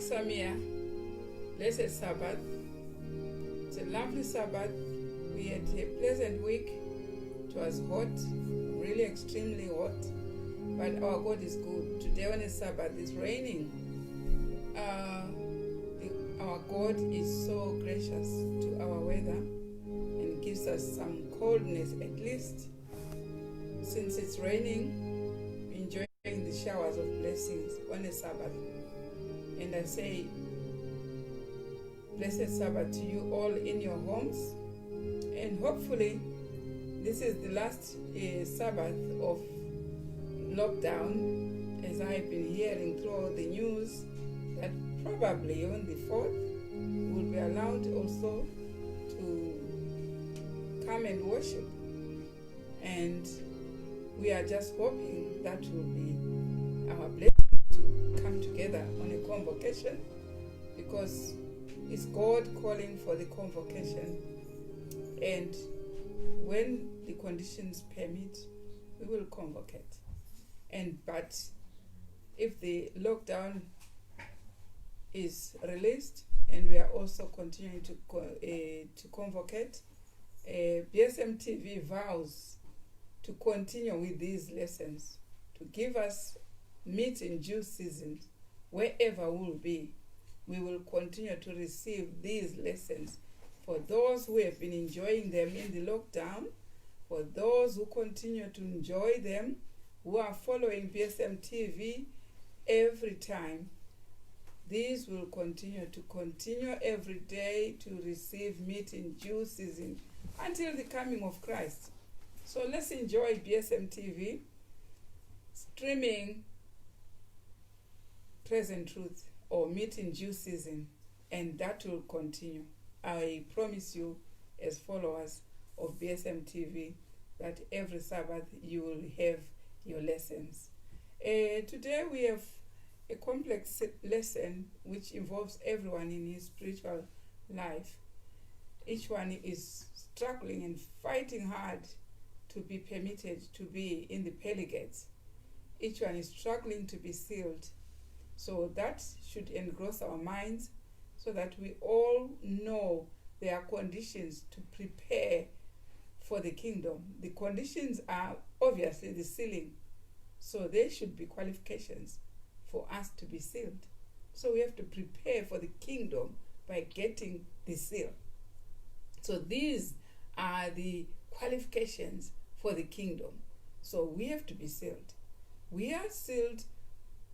Samia, blessed Sabbath. It's a lovely Sabbath. We had a pleasant week. It was hot, really extremely hot, but our God is good. Today on a Sabbath, it's raining. Our God is so gracious to our weather and gives us some coldness, at least. Since it's raining, enjoying the showers of blessings on a Sabbath. And I say, blessed Sabbath to you all in your homes. And hopefully, this is the last Sabbath of lockdown, as I've been hearing through the news that probably on the 4th we'll be allowed also to come and worship. And we are just hoping that will be our blessing to come together on a convocation, because it's God calling for the convocation. And when the conditions permit, we will convocate. But if the lockdown is released and we are also continuing to convocate, BSM TV vows to continue with these lessons, to give us meat in due season, wherever we'll be. We will continue to receive these lessons for those who have been enjoying them in the lockdown, for those who continue to enjoy them, who are following BSM TV every time. These will continue every day to receive meat in due season until the coming of Christ. So let's enjoy BSM TV streaming Present Truth or meet in due season, and that will continue. I promise you, as followers of BSM TV, that every Sabbath you will have your lessons. Today we have a complex lesson which involves everyone in his spiritual life. Each one is struggling and fighting hard to be permitted to be in the pearly gates. Each one is struggling to be sealed. So that should engross our minds, so that we all know there are conditions to prepare for the kingdom. The conditions are obviously the sealing. So there should be qualifications for us to be sealed. So we have to prepare for the kingdom by getting the seal. So these are the qualifications for the kingdom. So we have to be sealed. We are sealed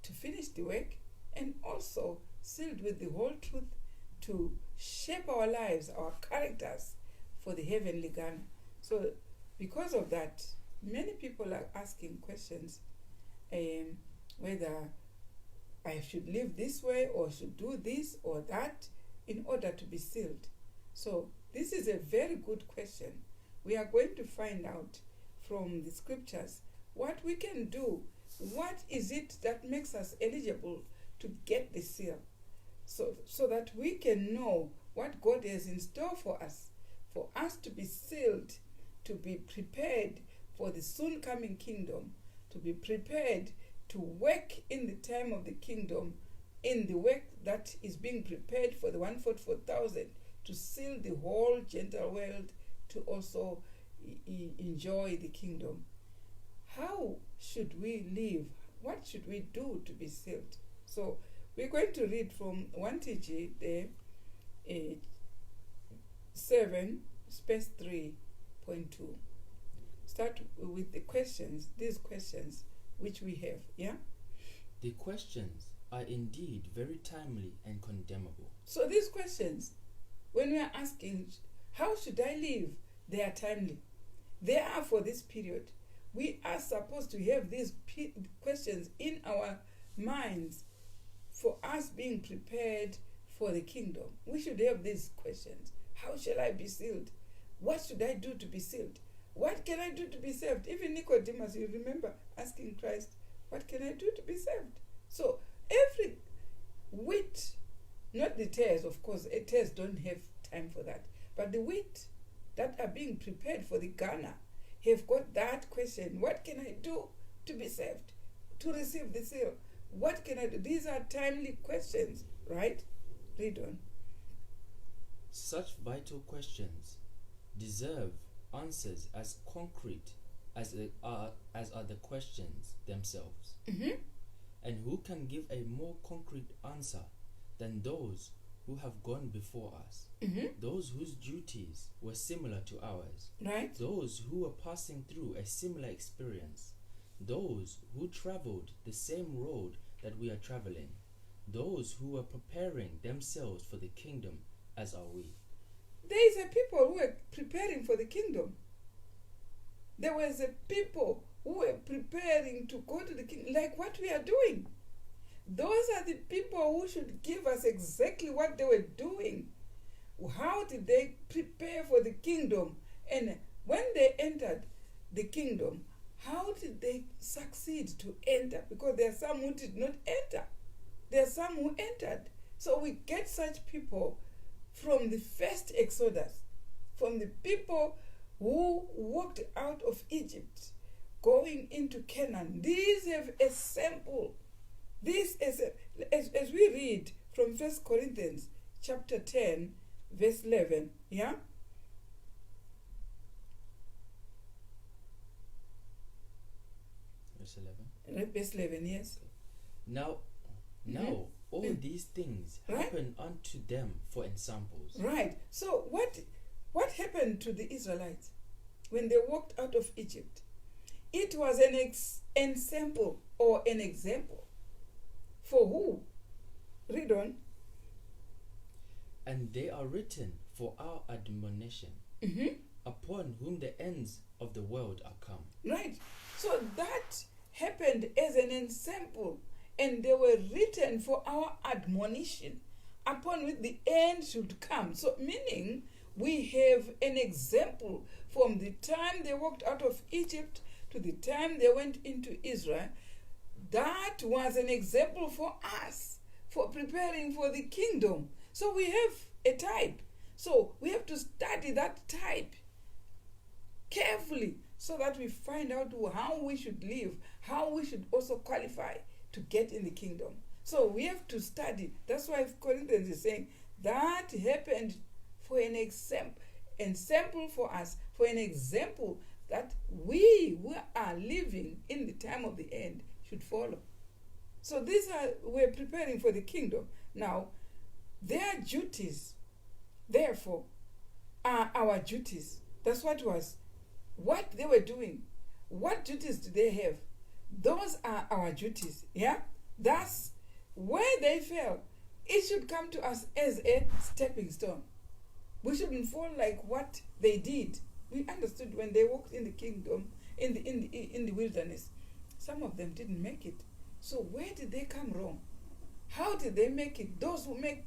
to finish the work, and also sealed with the whole truth to shape our lives, our characters for the heavenly Ghana. So because of that, many people are asking questions, whether I should live this way or should do this or that in order to be sealed. So this is a very good question. We are going to find out from the scriptures what we can do. What is it that makes us eligible to get the seal? So that we can know what God has in store for us to be sealed, to be prepared for the soon coming kingdom, to be prepared to work in the time of the kingdom, in the work that is being prepared for the 144,000, to seal the whole Gentile world to also enjoy the kingdom. How should we live? What should we do to be sealed? So we're going to read from 1 TG, the 7:3.2. Start with the questions, these questions which we have, yeah? The questions are indeed very timely and condemnable. So these questions, when we are asking, how should I live? They are timely. They are for this period. We are supposed to have these questions in our minds for us being prepared for the kingdom. We should have these questions. How shall I be sealed? What should I do to be sealed? What can I do to be saved? Even Nicodemus, you remember asking Christ, what can I do to be saved? So every wheat, not the tares, of course, tares don't have time for that, but the wheat that are being prepared for the Ghana have got that question. What can I do to be saved, to receive the seal? What can I do? These are timely questions right? Read on. Such vital questions deserve answers as concrete as are the questions themselves. And who can give a more concrete answer than those who have gone before us, those whose duties were similar to ours, Right? those who were passing through a similar experience, those who traveled the same road that we are traveling, those who were preparing themselves for the kingdom as are we. There is a people who were preparing for the kingdom. There was a people who were preparing to go to the kingdom, like what we are doing. Those are the people who should give us exactly what they were doing. How did they prepare for the kingdom? And when they entered the kingdom, how did they succeed to enter? Because there are some who did not enter. There are some who entered. So we get such people from the first Exodus, from the people who walked out of Egypt, going into Canaan. These have a sample. This is as we read from 1 Corinthians chapter 10, verse 11. Yeah? Verse 11. Verse 11, yes. Now, all these things happen unto them for ensamples. Right. So what happened to the Israelites when they walked out of Egypt? It was an ensample or an example. For who? Read on. And they are written for our admonition, upon whom the ends of the world are come. Right. So that happened as an ensample, and they were written for our admonition, upon which the end should come. So meaning we have an example from the time they walked out of Egypt to the time they went into Israel. That was an example for us, for preparing for the kingdom. So we have a type. So we have to study that type carefully so that we find out how we should live, how we should also qualify to get in the kingdom. So we have to study. That's why Corinthians is saying that happened for an example for us, for an example that we who are living in the time of the end should follow. So we're preparing for the kingdom. Now, their duties, therefore, are our duties. That's what they were doing. What duties do they have? Those are our duties. Yeah? Thus, where they fell, it should come to us as a stepping stone. We shouldn't fall like what they did. We understood when they walked in the kingdom, in the wilderness. Some of them didn't make it. So where did they come wrong? How did they make it? Those who made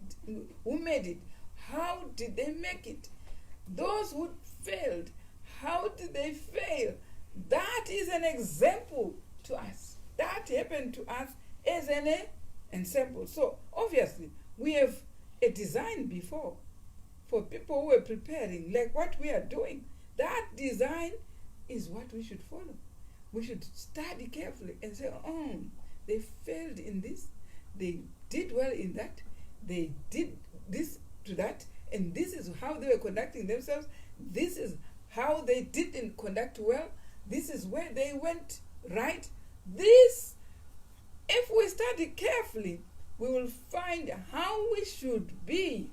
it, how did they make it? Those who failed, how did they fail? That is an example to us. That happened to us as an example. So obviously we have a design before for people who are preparing, like what we are doing. That design is what we should follow. We should study carefully and say, they failed in this, they did well in that, they did this to that, and this is how they were conducting themselves, this is how they didn't conduct well, this is where they went right. This, if we study carefully, we will find how we should be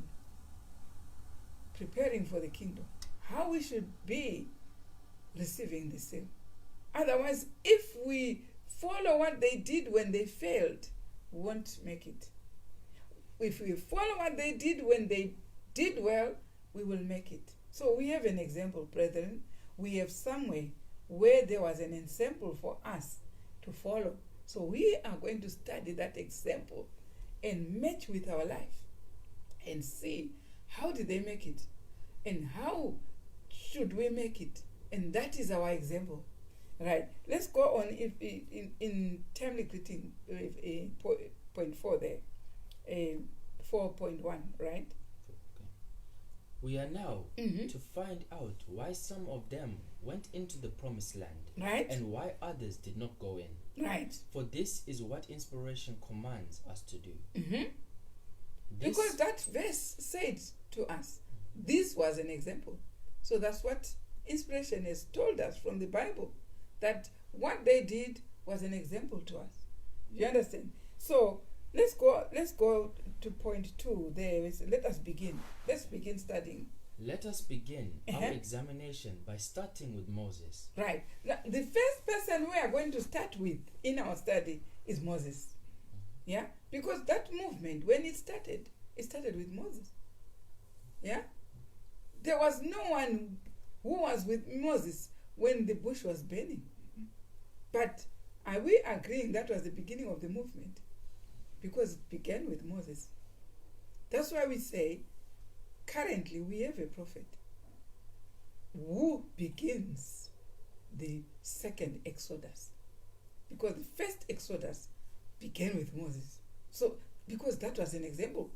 preparing for the kingdom, how we should be receiving the same. Otherwise, if we follow what they did when they failed, we won't make it. If we follow what they did when they did well, we will make it. So we have an example, brethren. We have somewhere where there was an example for us to follow. So we are going to study that example and match with our life and see how did they make it and how should we make it. And that is our example. Right. Let's go on in timely greeting, point 4 there. 4.1, right? Okay. We are now to find out why some of them went into the promised land, right, and why others did not go in. Right. For this is what inspiration commands us to do. Because that verse said to us, this was an example. So that's what inspiration has told us from the Bible, that what they did was an example to us. You understand? So let's go to point 2 there. Let us begin. Let's begin studying. Let us begin our examination by starting with Moses. Right. Now, the first person we are going to start with in our study is Moses. Yeah? Because that movement, when it started with Moses. Yeah? There was no one who was with Moses when the bush was burning. But are we agreeing that was the beginning of the movement? Because it began with Moses. That's why we say, currently we have a prophet who begins the second Exodus. Because the first Exodus began with Moses. So, because that was an example.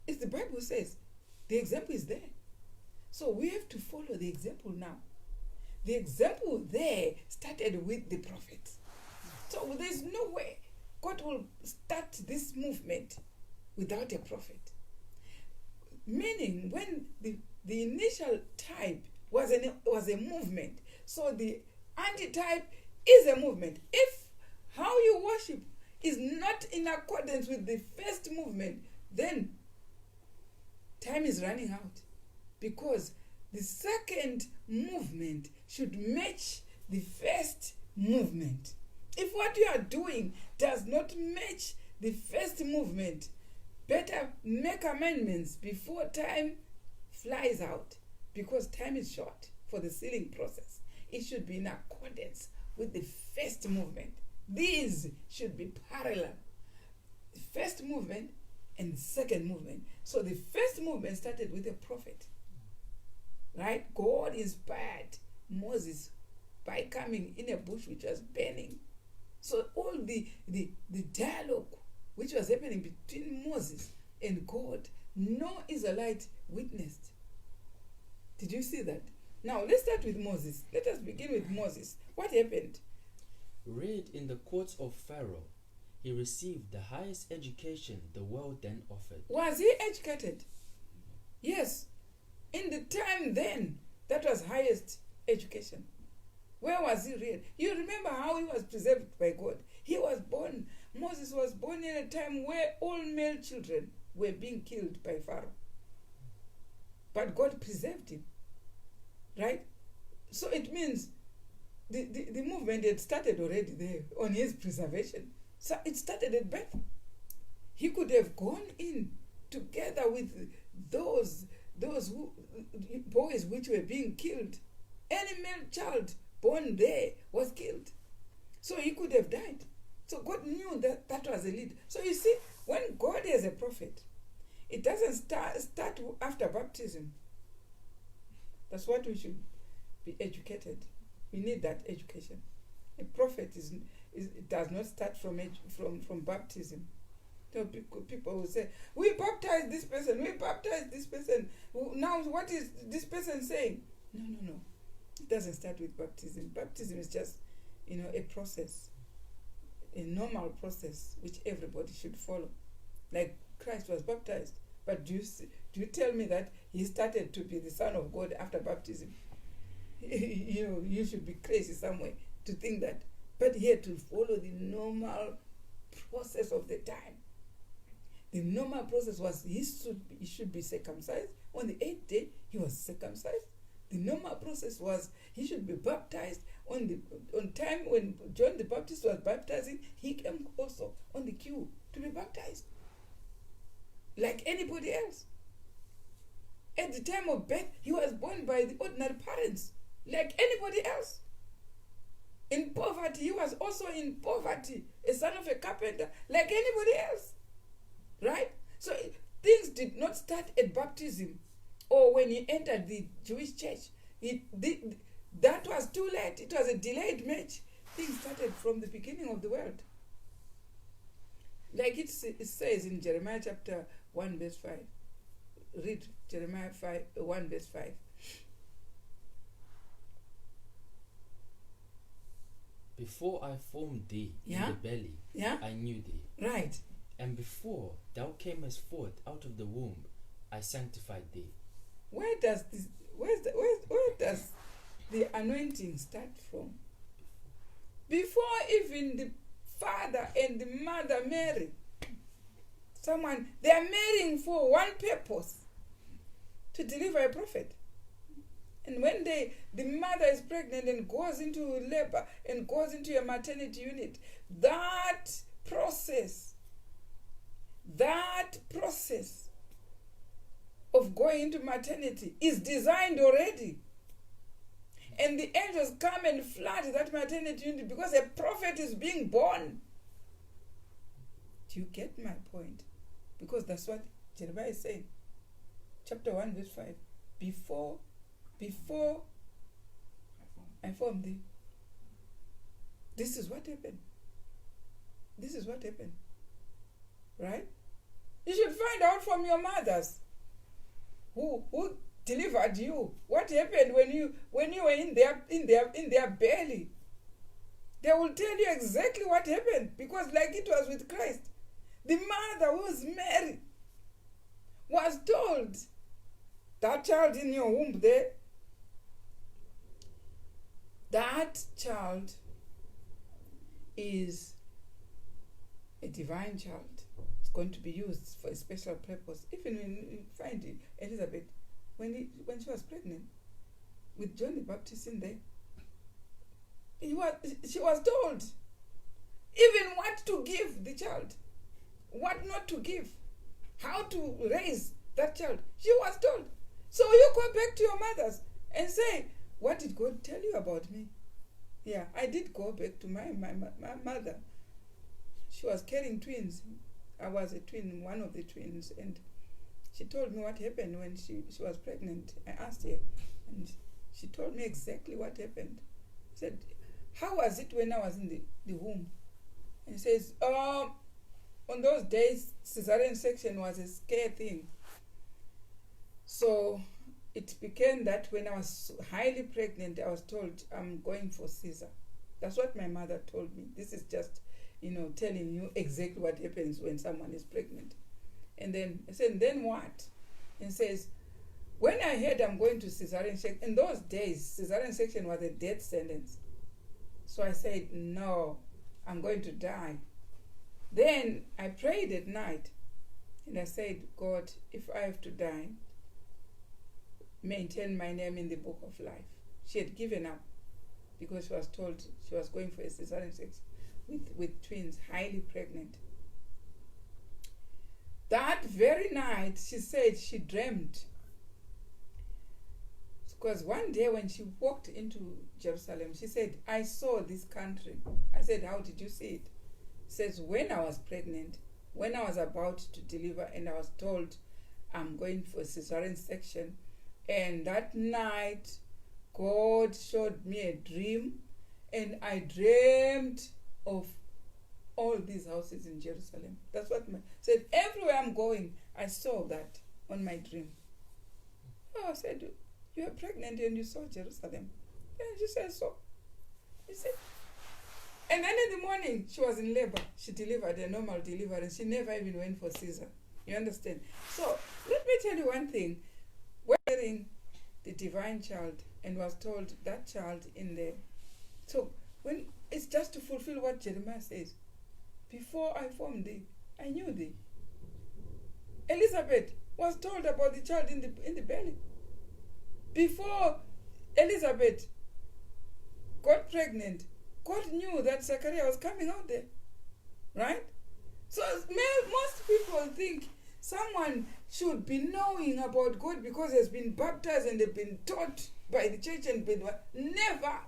As the Bible says, the example is there. So we have to follow the example now. The example there started with the prophets. So there's no way God will start this movement without a prophet. Meaning, when the initial type was a movement, so the antitype is a movement. If how you worship is not in accordance with the first movement, then time is running out. Because the second movement should match the first movement. If what you are doing does not match the first movement, better make amendments before time flies out, because time is short for the sealing process. It should be in accordance with the first movement. These should be parallel. The first movement and the second movement. So the first movement started with a prophet. Right? God inspired Moses by coming in a bush which was burning. So all the dialogue which was happening between Moses and God, no Israelite witnessed. Did you see that? Now let's start with Moses. Let us begin with Moses. What happened? Read in the courts of Pharaoh, he received the highest education the world then offered. Was he educated? Yes. In the time then, that was highest education. Where was he reared? You remember how he was preserved by God. Moses was born in a time where all male children were being killed by Pharaoh. But God preserved him. Right? So it means the movement had started already there on his preservation. So it started at birth. He could have gone in together with those boys which were being killed. Any male child born there was killed. So he could have died. So God knew that was a lead. So you see, when God is a prophet, it doesn't start after baptism. That's what we should be educated. We need that education. A prophet it does not start from baptism. So people will say, we baptize this person, we baptize this person. Now what is this person saying? No. It doesn't start with baptism. Baptism is just, a process, a normal process which everybody should follow. Like Christ was baptized. But do you tell me that he started to be the Son of God after baptism? You should be crazy somewhere to think that. But he had to follow the normal process of the time. The normal process was he should be circumcised. On the 8th day, he was circumcised. The normal process was he should be baptized on time. When John the Baptist was baptizing, he came also on the queue to be baptized. Like anybody else. At the time of birth, he was born by the ordinary parents, like anybody else. In poverty, he was also in poverty, a son of a carpenter, like anybody else. Right? So things did not start at baptism or when he entered the Jewish church. That was too late. It was a delayed match. Things started from the beginning of the world. Like it says in Jeremiah chapter 1 verse 5. Read Jeremiah 1 verse 5. Before I formed thee in the belly, I knew thee. Right. And before thou camest forth out of the womb, I sanctified thee. Where does the anointing start from? Before even the father and the mother marry, they are marrying for one purpose, to deliver a prophet. And when the mother is pregnant and goes into labor and goes into a maternity unit, that process of going into maternity is designed already. And the angels come and flood that maternity unit because a prophet is being born. Do you get my point? Because that's what Jeremiah is saying. Chapter 1, verse 5. Before I formed thee. This is what happened. This is what happened. Right? You should find out from your mothers who delivered you. What happened when you were in their belly? They will tell you exactly what happened, because like it was with Christ, the mother who was Mary was told, that child in your womb there, that child is a divine child. It's going to be used for a special purpose. Even when you find Elizabeth, when she was pregnant with John the Baptist in there, she was told even what to give the child, what not to give, how to raise that child. She was told. So you go back to your mothers and say, what did God tell you about me? Yeah, I did go back to my mother. She was carrying twins. I was a twin, one of the twins, and she told me what happened when she was pregnant. I asked her, and she told me exactly what happened. I said, how was it when I was in the womb? And she says, on those days, cesarean section was a scare thing. So it became that when I was highly pregnant, I was told I'm going for Caesar. That's what my mother told me. This is just, telling you exactly what happens when someone is pregnant. And then I said, then what? And says, when I heard I'm going to cesarean section, in those days, cesarean section was a death sentence. So I said, no, I'm going to die. Then I prayed at night, and I said, God, if I have to die, maintain my name in the book of life. She had given up because she was told she was going for a cesarean section with twins, highly pregnant. That very night, she said she dreamt. Because one day when she walked into Jerusalem, she said, I saw this country. I said, how did you see it? She says, when I was pregnant, when I was about to deliver, and I was told I'm going for a cesarean section, and that night, God showed me a dream, and I dreamed of all these houses in Jerusalem. That's what said. Everywhere I'm going, I saw that on my dream. Oh, I said, you were pregnant and you saw Jerusalem. And she said, so. You see? And then in the morning, she was in labor. She delivered a normal delivery. She never even went for Caesar. You understand? So, let me tell you one thing. Wearing the divine child and was told that child in there. So when it's just to fulfill what Jeremiah says, before I formed thee, I knew thee. Elizabeth was told about the child in the belly. Before Elizabeth got pregnant, God knew that Zechariah was coming out there. Right? So most people think someone should be knowing about God because he has been baptized and they've been taught by the church and been never.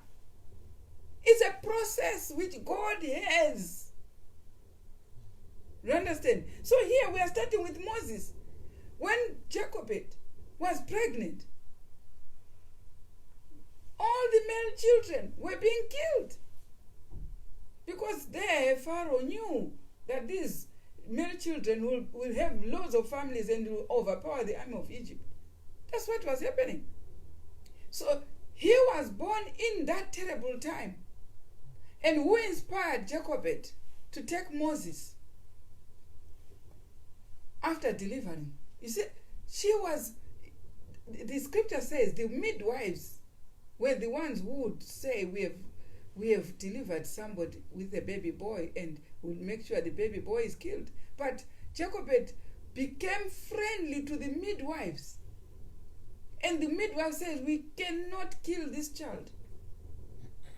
It's a process which God has. You understand? So here we are starting with Moses. When Jochebed was pregnant, all the male children were being killed because there Pharaoh knew that these male children will have loads of families and will overpower the army of Egypt. That's what was happening. So he was born in that terrible time. And who inspired Jochebed to take Moses? after delivering. You see, the scripture says the midwives were the ones who would say, we have delivered somebody with a baby boy and will make sure the baby boy is killed. But Jochebed became friendly to the midwives. And the midwife said, we cannot kill this child.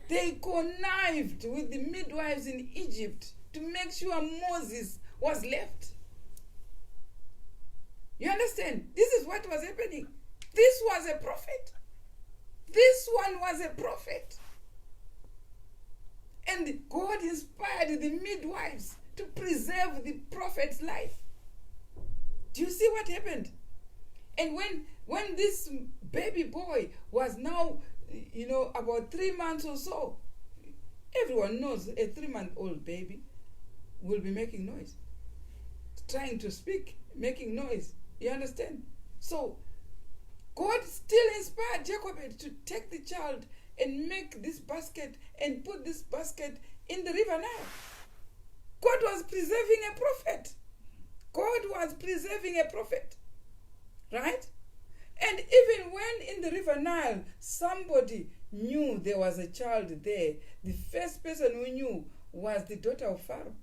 They connived with the midwives in Egypt to make sure Moses was left. You understand? This is what was happening. This was a prophet. This one was a prophet. And God inspired the midwives to preserve the prophet's life. Do you see what happened? And when this baby boy was now, about 3 months or so, everyone knows a 3-month-old baby will be making noise, trying to speak, making noise. You understand? So God still inspired Jochebed to take the child and make this basket and put this basket in the river Nile. God was preserving a prophet. God was preserving a prophet. Right? And even when in the river Nile, somebody knew there was a child there, the first person who knew was the daughter of Pharaoh.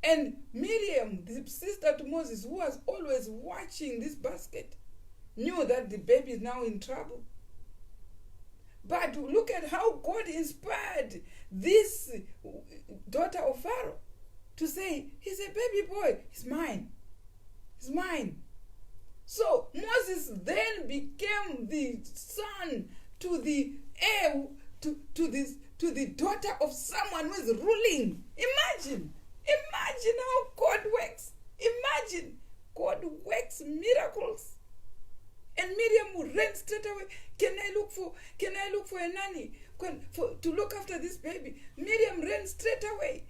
And Miriam, the sister to Moses, who was always watching this basket, knew that the baby is now in trouble. But look at how God inspired this daughter of Pharaoh to say, he's a baby boy, he's mine. He's mine. So Moses then became the son to the heir, to the daughter of someone who is ruling. Imagine how God works. Imagine God works miracles. And Miriam ran straight away. Can I look for a nanny to look after this baby? Miriam ran straight away.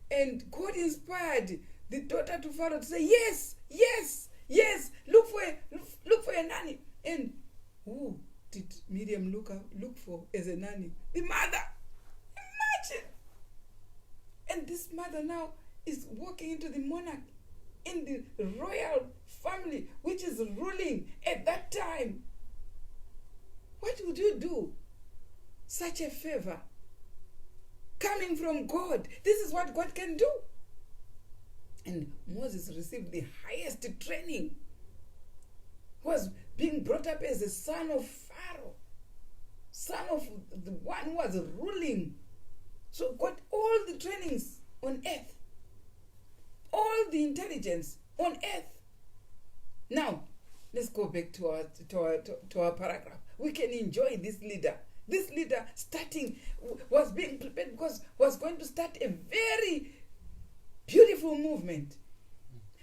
And God inspired the daughter to Pharaoh to say, yes, look for a nanny. And who did Miriam look for as a nanny? The mother. Imagine. And this mother now is walking into the monarch in the royal family which is ruling at that time. What would you do? Such a favor coming from God. This is what God can do. And Moses received the highest training. He was being brought up as a son of Pharaoh, son of the one who was ruling. So got all the trainings on earth, all the intelligence on earth. Now, let's go back to our paragraph. We can enjoy this leader. This leader was being prepared because was going to start a very beautiful movement,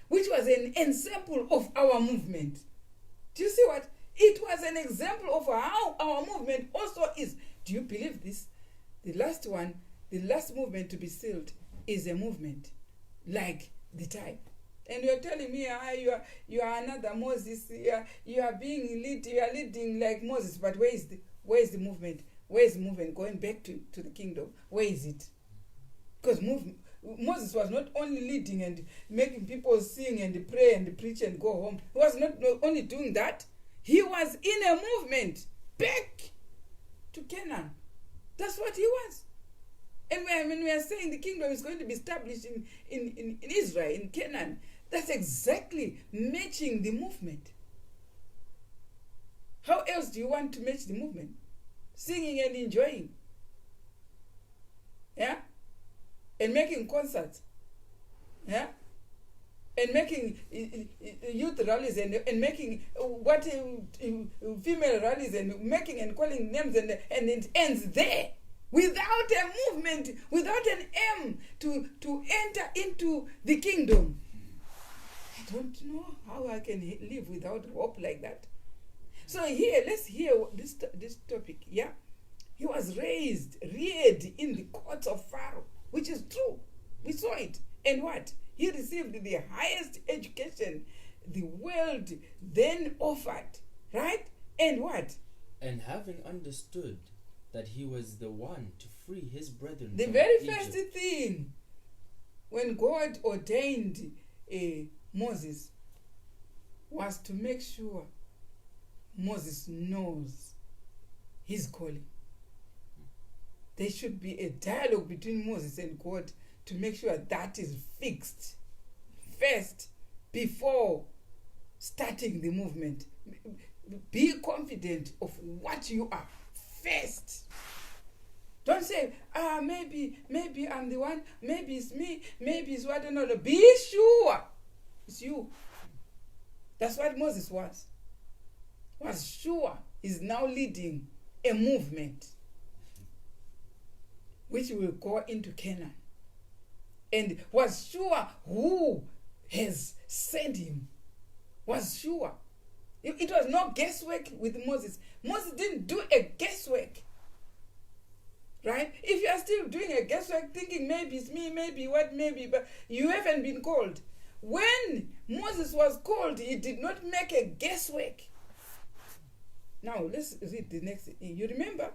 which was an example of our movement. Do you see what? It was an example of how our movement also is. Do you believe this? The last movement to be sealed is a movement like the type. And you're telling me you are another Moses. You are leading like Moses. But where is the movement? Where is the movement going back to the kingdom? Where is it? Because Moses was not only leading and making people sing and pray and preach and go home. He was not only doing that. He was in a movement back to Canaan. That's what he was. And when we are saying the kingdom is going to be established in Israel, in Canaan, that's exactly matching the movement. How else do you want to match the movement? Singing and enjoying. Yeah? And making concerts. Yeah? And making youth rallies and making female rallies and making and calling names and it ends there. Without a movement, without an aim to enter into the kingdom. I don't know how I can live without hope like that. So here, let's hear this topic. Yeah, he was reared in the courts of Pharaoh, which is true. We saw it. And what? He received the highest education the world then offered. Right? And what? And having understood that he was the one to free his brethren the from very Egypt. first thing, when God ordained Moses was to make sure Moses knows his calling. There should be a dialogue between Moses and God to make sure that is fixed first before starting the movement. Be confident of what you are first. Don't say, maybe I'm the one, maybe it's me, maybe it's what another. Be sure it's you. That's what Moses was. Was sure he's now leading a movement which will go into Canaan. And was sure who has sent him. Was sure. It was no guesswork with Moses. Moses didn't do a guesswork. Right? If you are still doing a guesswork, thinking maybe it's me, maybe what, maybe, but you haven't been called. When Moses was called, he did not make a guesswork. Now, let's read the next. You remember?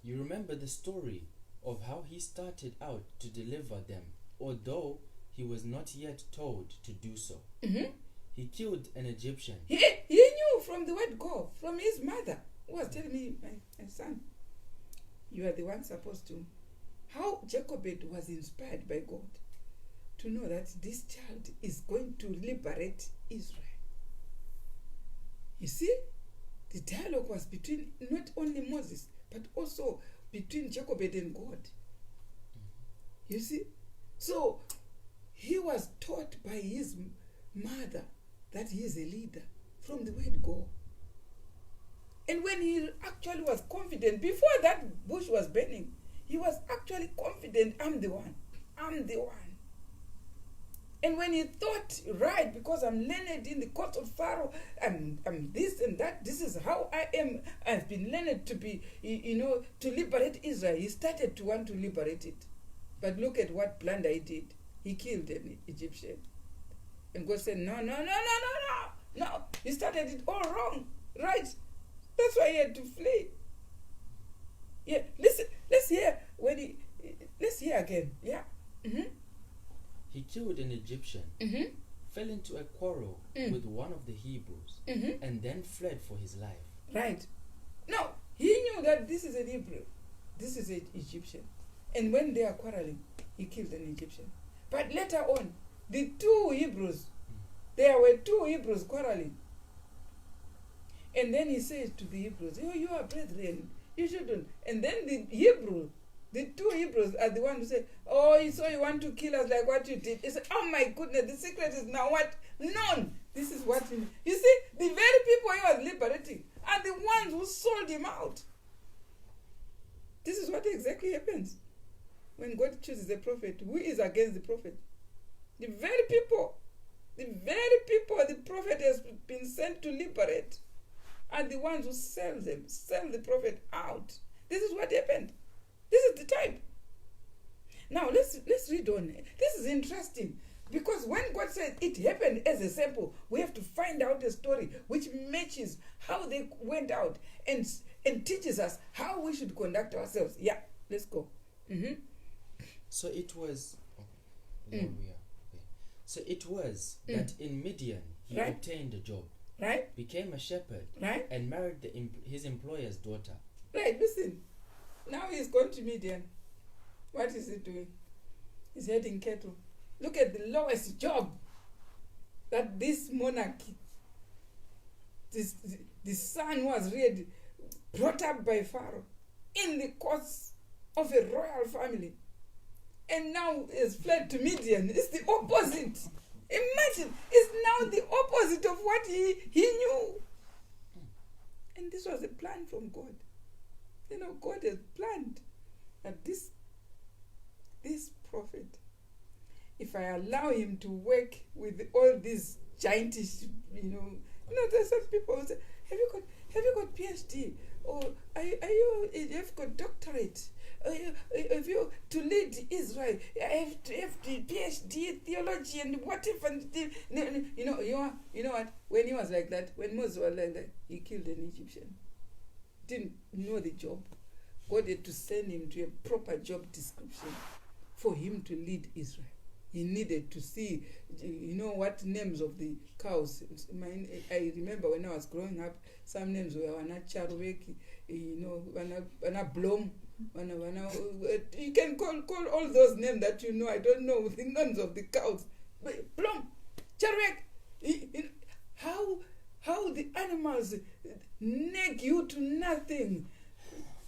You remember the story of how he started out to deliver them, although he was not yet told to do so. Mm-hmm. He killed an Egyptian. He knew from the word go, from his mother, who was telling me, my son, you are the one supposed to. How Jochebed was inspired by God to know that this child is going to liberate Israel. You see, the dialogue was between not only Moses, but also between Jochebed and God. You see? So, he was taught by his mother that he is a leader from the word go. And when he actually was confident, before that bush was burning, he was actually confident, I'm the one. And when he thought, right, because I'm learned in the court of Pharaoh, I'm this and that, this is how I am, I've been learned to be, to liberate Israel. He started to want to liberate it. But look at what blunder he did. He killed an Egyptian. And God said, no. He started it all wrong, right? That's why he had to flee. Yeah, listen, let's hear again. Yeah. Mm-hmm. He killed an Egyptian, mm-hmm. fell into a quarrel with one of the Hebrews, mm-hmm. and then fled for his life. Right. No, he knew that this is an Hebrew, this is an Egyptian. And when they are quarreling, he killed an Egyptian. But later on, the two Hebrews, there were two Hebrews quarreling. And then he says to the Hebrews, you are brethren, you shouldn't. And then the two Hebrews are the ones who say, so you want to kill us like what you did. He said, oh my goodness, the secret is now what? Known. This is what you see, the very people he was liberating are the ones who sold him out. This is what exactly happens when God chooses a prophet. Who is against the prophet? The very people the prophet has been sent to liberate are the ones who sell the prophet out. This is what happened. This is the time. Now let's read on. This is interesting because when God said it happened as a sample, we have to find out a story which matches how they went out and teaches us how we should conduct ourselves. Yeah, let's go. Mm-hmm. So it was. So it was that in Midian he obtained a job, right? Became a shepherd, right? And married his employer's daughter. Right. Listen. Now he's gone to Midian. What is he doing? He's herding cattle. Look at the lowest job that this monarchy, the son who was reared, brought up by Pharaoh in the course of a royal family, and now is fled to Midian. It's the opposite. Imagine, it's now the opposite of what he knew. And this was a plan from God. God has planned that this prophet, if I allow him to work with all these giantish, there's some people who say, have you got PhD? Or you've got doctorate? If you to lead Israel, I have to have the PhD theology and whatever. You know what? When he was like that, when Moses was like that, he killed an Egyptian. Didn't know the job. God had to send him to a proper job description for him to lead Israel. he needed to see, what names of the cows. I remember when I was growing up, some names were Wana Charweki, Wana Blom, you can call all those names that you know. I don't know the names of the cows. But Blom, Charwek, how the animals nag you to nothing.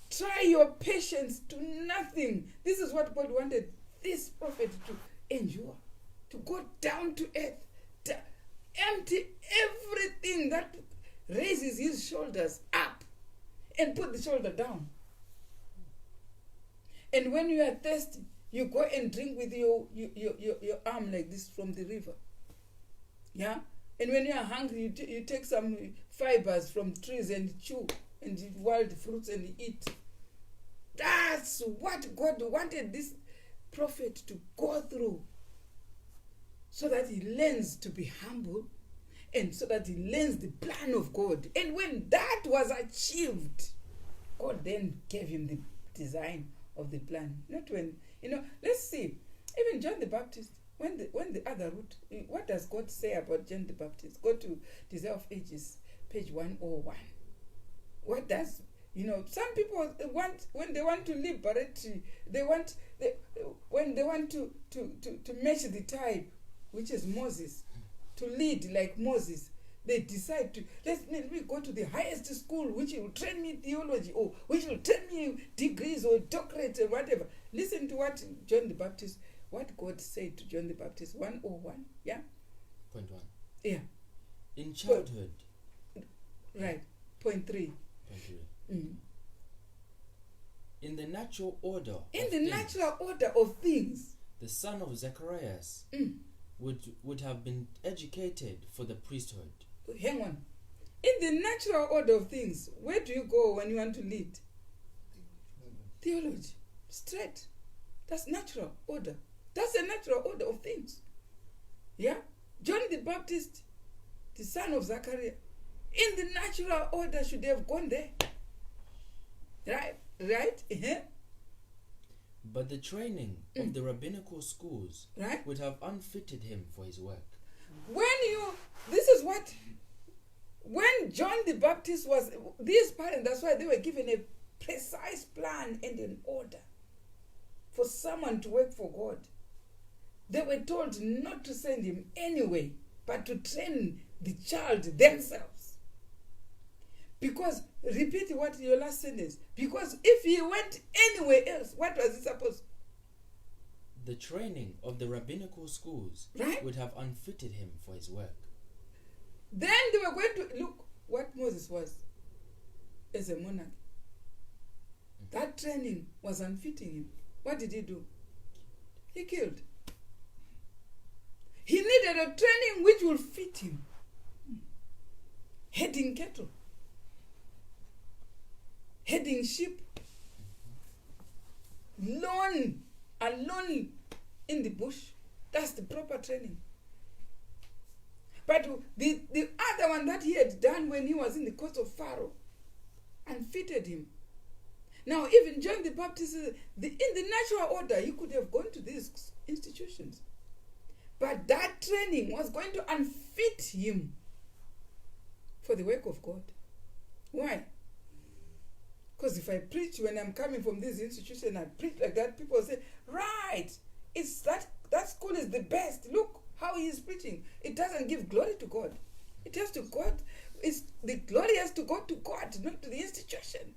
Try your patience to nothing. This is what God wanted this prophet to endure, to go down to earth, to empty everything that raises his shoulders up and put the shoulder down. And when you are thirsty, you go and drink with your arm like this from the river. Yeah? And when you are hungry, you take some fibers from trees and chew, and wild fruits and eat. That's what God wanted this prophet to go through, so that he learns to be humble, and so that he learns the plan of God. And when that was achieved, God then gave him the design of the plan. Not when, let's see, even John the Baptist, when the other route, what does God say about John the Baptist? Go to Desire of Ages, page 101. What does, some people want, when they want to liberate, when they want to match the type, which is Moses, to lead like Moses, they decide to, let me go to the highest school, which will train me theology, or which will train me degrees or doctorate or whatever. Listen to what John the Baptist, what God said to John the Baptist, 101, yeah? Point 1. Yeah. In childhood. Right. Point 3. In the natural order of things, the son of Zacharias would have been educated for the priesthood. Hang on. In the natural order of things, where do you go when you want to lead? Theology. Straight. That's natural order. That's the natural order of things. Yeah? John the Baptist, the son of Zacharias, in the natural order should have gone there. Right? Uh-huh. But the training of the rabbinical schools would have unfitted him for his work. When John the Baptist was, these parents, that's why they were given a precise plan and an order for someone to work for God. They were told not to send him anyway, but to train the child themselves. Because, repeat what your last sentence, because if he went anywhere else, what was he supposed? The training of the rabbinical schools would have unfitted him for his work. Then they were going to look what Moses was as a monarch. That training was unfitting him. What did he do? He killed. He needed a training which will fit him. Heading cattle. Heading sheep. Alone in the bush. That's the proper training. But the other one that he had done when he was in the court of Pharaoh unfitted him. Now, even John the Baptist, in the natural order, he could have gone to these institutions. But that training was going to unfit him for the work of God. Why? Because if I preach when I'm coming from this institution, I preach like that, people say, right, it's that school is the best. Look how he is preaching. It doesn't give glory to God. It has to God. The glory has to go to God, not to the institution.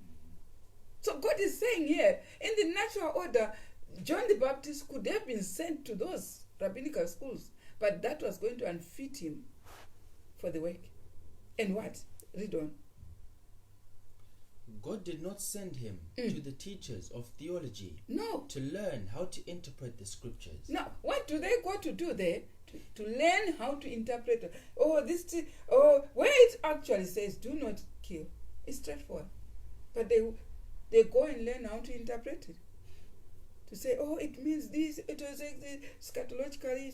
So God is saying here, in the natural order, John the Baptist could have been sent to those rabbinical schools, but that was going to unfit him for the work. And what? Read on. God did not send him to the teachers of theology to learn how to interpret the scriptures. No, what do they go to do there? To learn how to interpret. Where it actually says, do not kill. It's straightforward. But they go and learn how to interpret it. To say, it means this, it was scatologically,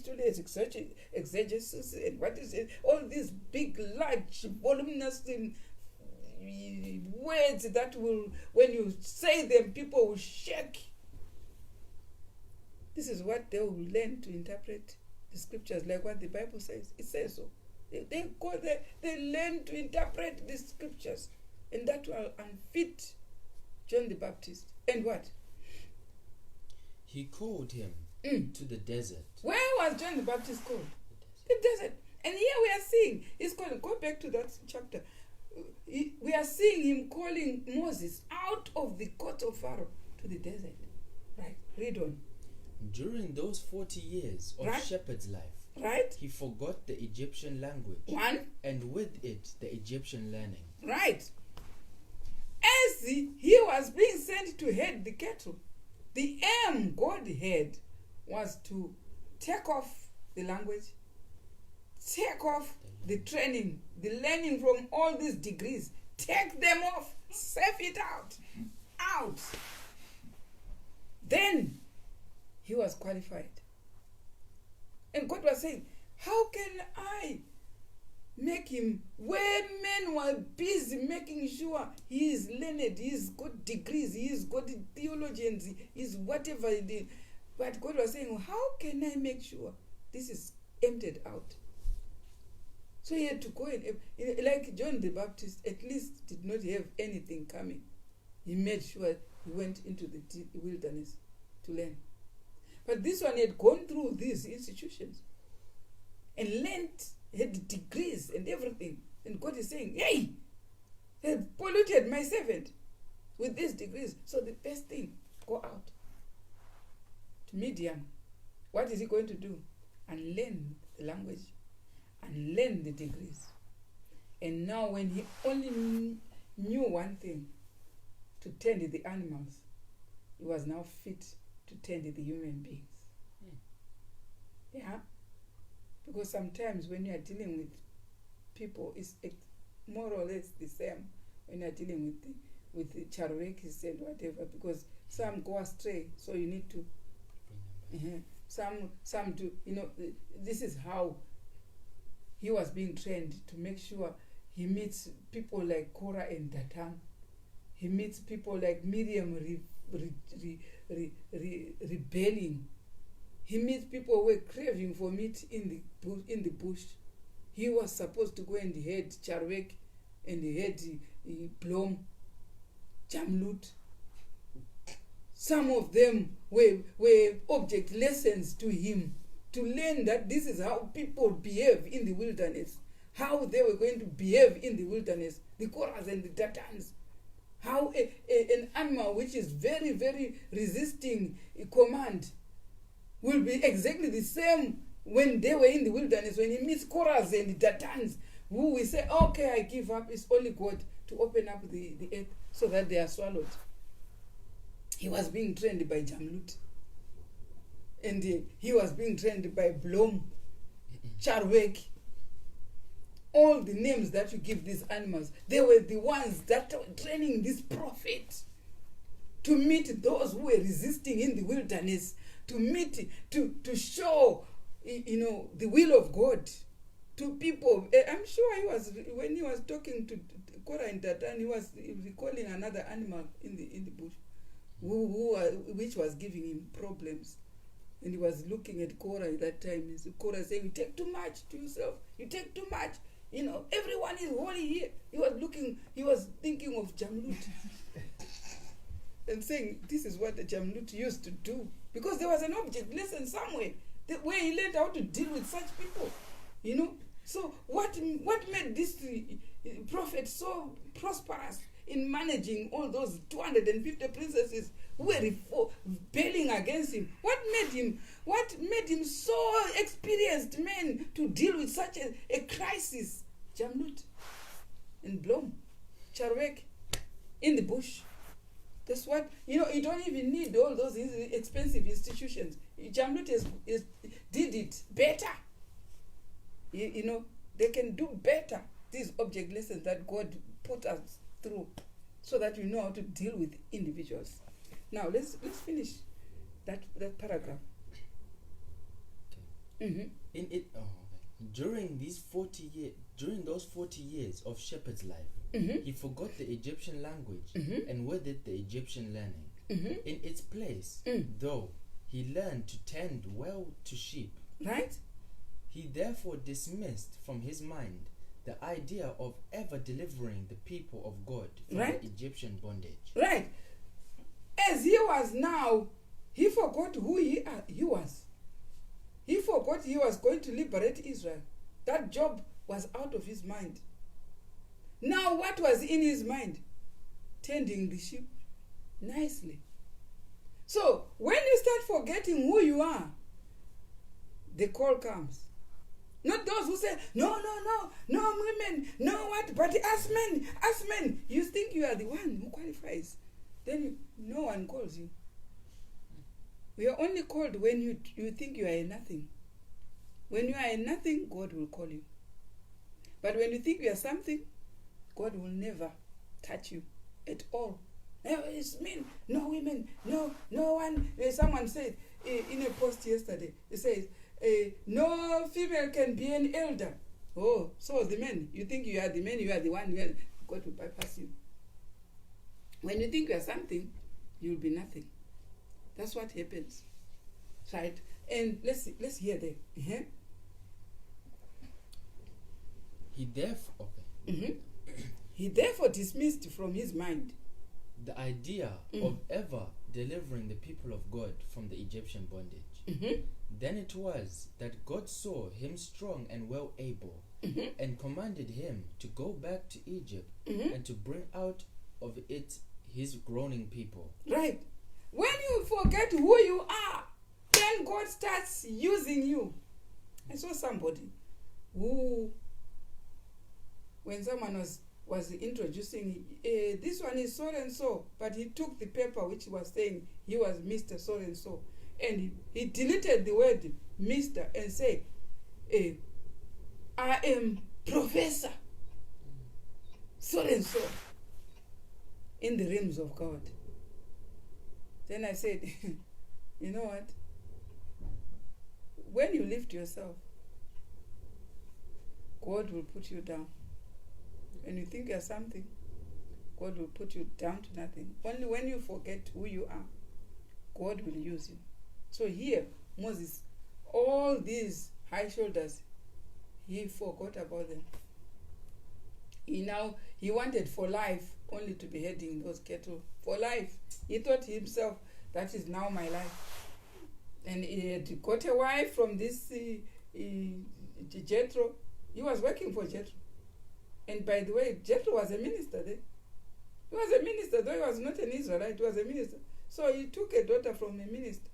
exegesis, and what is it? All these big, large, voluminous words that will, when you say them, people will shake. This is what they will learn to interpret the scriptures, like what the Bible says. It says so. They learn to interpret the scriptures, and that will unfit John the Baptist. And what? He called him to the desert. Where was John the Baptist called? The desert. And here we are seeing, he's calling, go back to that chapter. We are seeing him calling Moses out of the court of Pharaoh to the desert. Right, read on. During those 40 years of shepherd's life, right, he forgot the Egyptian language. One. And with it, the Egyptian learning. Right. As he was being sent to head the cattle, the aim God had was to take off the language, take off the training, the learning from all these degrees, take them off, save it out. Then he was qualified. And God was saying, how can I make him, when men were busy making sure he is learned, he's got degrees, he's got theologians, he's whatever he did. But God was saying, how can I make sure this is emptied out? So he had to go in, like John the Baptist at least did not have anything coming. He made sure he went into the wilderness to learn. But this one had gone through these institutions and learned, had degrees and everything. And God is saying, hey, they have polluted my servant with these degrees. So the best thing, go out to Midian. What is he going to do? And learn the language and learn the degrees. And now when he only knew one thing, to tend the animals, he was now fit to tend the human beings. Yeah? Because sometimes when you are dealing with people, it's more or less the same when you are dealing with the Charwekis and whatever, because some go astray, so you need to some do, this is how he was being trained, to make sure he meets people like Korah and Dathan. He meets people like Miriam rebelling. He meets people who were craving for meat in the bush. He was supposed to go and head Charwek and head Blom, Jamlut. Some of them were object lessons to him, to learn that this is how people behave in the wilderness, how they were going to behave in the wilderness, the Korahs and the Dathans, how an animal which is very, very resisting command will be exactly the same when they were in the wilderness. When he meets Korahs and Dathans, who will say, okay, I give up, it's only God to open up the earth so that they are swallowed. He was being trained by Jamlut. And he was being trained by Blom, Charwek. All the names that you give these animals, they were the ones that were training this prophet to meet those who were resisting in the wilderness, to show, the will of God to people. I'm sure when he was talking to Korah and Dathan, he was recalling another animal in the bush, which was giving him problems. And he was looking at Korah at that time. Korah saying, you take too much to yourself. You take too much. Everyone is holy here. He was thinking of Jamlut. And saying, this is what the Jamlut used to do. Because there was an object lesson somewhere where he learned how to deal with such people. So what made this prophet so prosperous in managing all those 250 princesses who were rebelling against him? What made him so experienced man to deal with such a crisis? Jamlut and Blom, Charwek, in the bush. That's what, you don't even need all those expensive institutions. Jamlut did it better. They can do better these object lessons that God put us through, so that we know how to deal with individuals. Now let's finish that paragraph. Okay. During those 40 years of shepherd's life, he forgot the Egyptian language and with it the Egyptian learning. In its place, though, he learned to tend well to sheep. Right? He therefore dismissed from his mind the idea of ever delivering the people of God from Right. the Egyptian bondage. Right. As he was now, he forgot who he was. He forgot he was going to liberate Israel. That job was out of his mind. Now what was in his mind? Tending the sheep nicely. So when you start forgetting who you are, the call comes. Not those who say, no women, no what, but us men. You think you are the one who qualifies. Then no one calls you. We are only called when you think you are a nothing. When you are a nothing, God will call you. But when you think you are something, God will never touch you at all. It's men, no women, no one. Someone said in a post yesterday, it says, no female can be an elder. Oh, so the men, you think you are the man, you are the one, God will bypass you. When you think you are something, you will be nothing. That's what happens. Right? And let's hear that. Uh-huh. He therefore dismissed from his mind the idea of ever delivering the people of God from the Egyptian bondage. Mm-hmm. Then it was that God saw him strong and well able, and commanded him to go back to Egypt and to bring out of it his groaning people. Right. When you forget who you are, then God starts using you. I saw somebody who, when someone was introducing, this one is so and so, but he took the paper which was saying he was Mr. so and so, and he deleted the word Mr. and said, I am Professor so and so in the realms of God. Then I said, you know what? When you lift yourself, God will put you down. When you think you're something, God will put you down to nothing. Only when you forget who you are, God will use you. So here, Moses, all these high shoulders, he forgot about them. He wanted for life only to be heading those cattle. For life. He thought to himself, that is now my life. And he had got a wife from this Jethro. He was working for Jethro. And by the way, Jethro was a minister there. He was a minister, though he was not an Israelite, he was a minister. So he took a daughter from a minister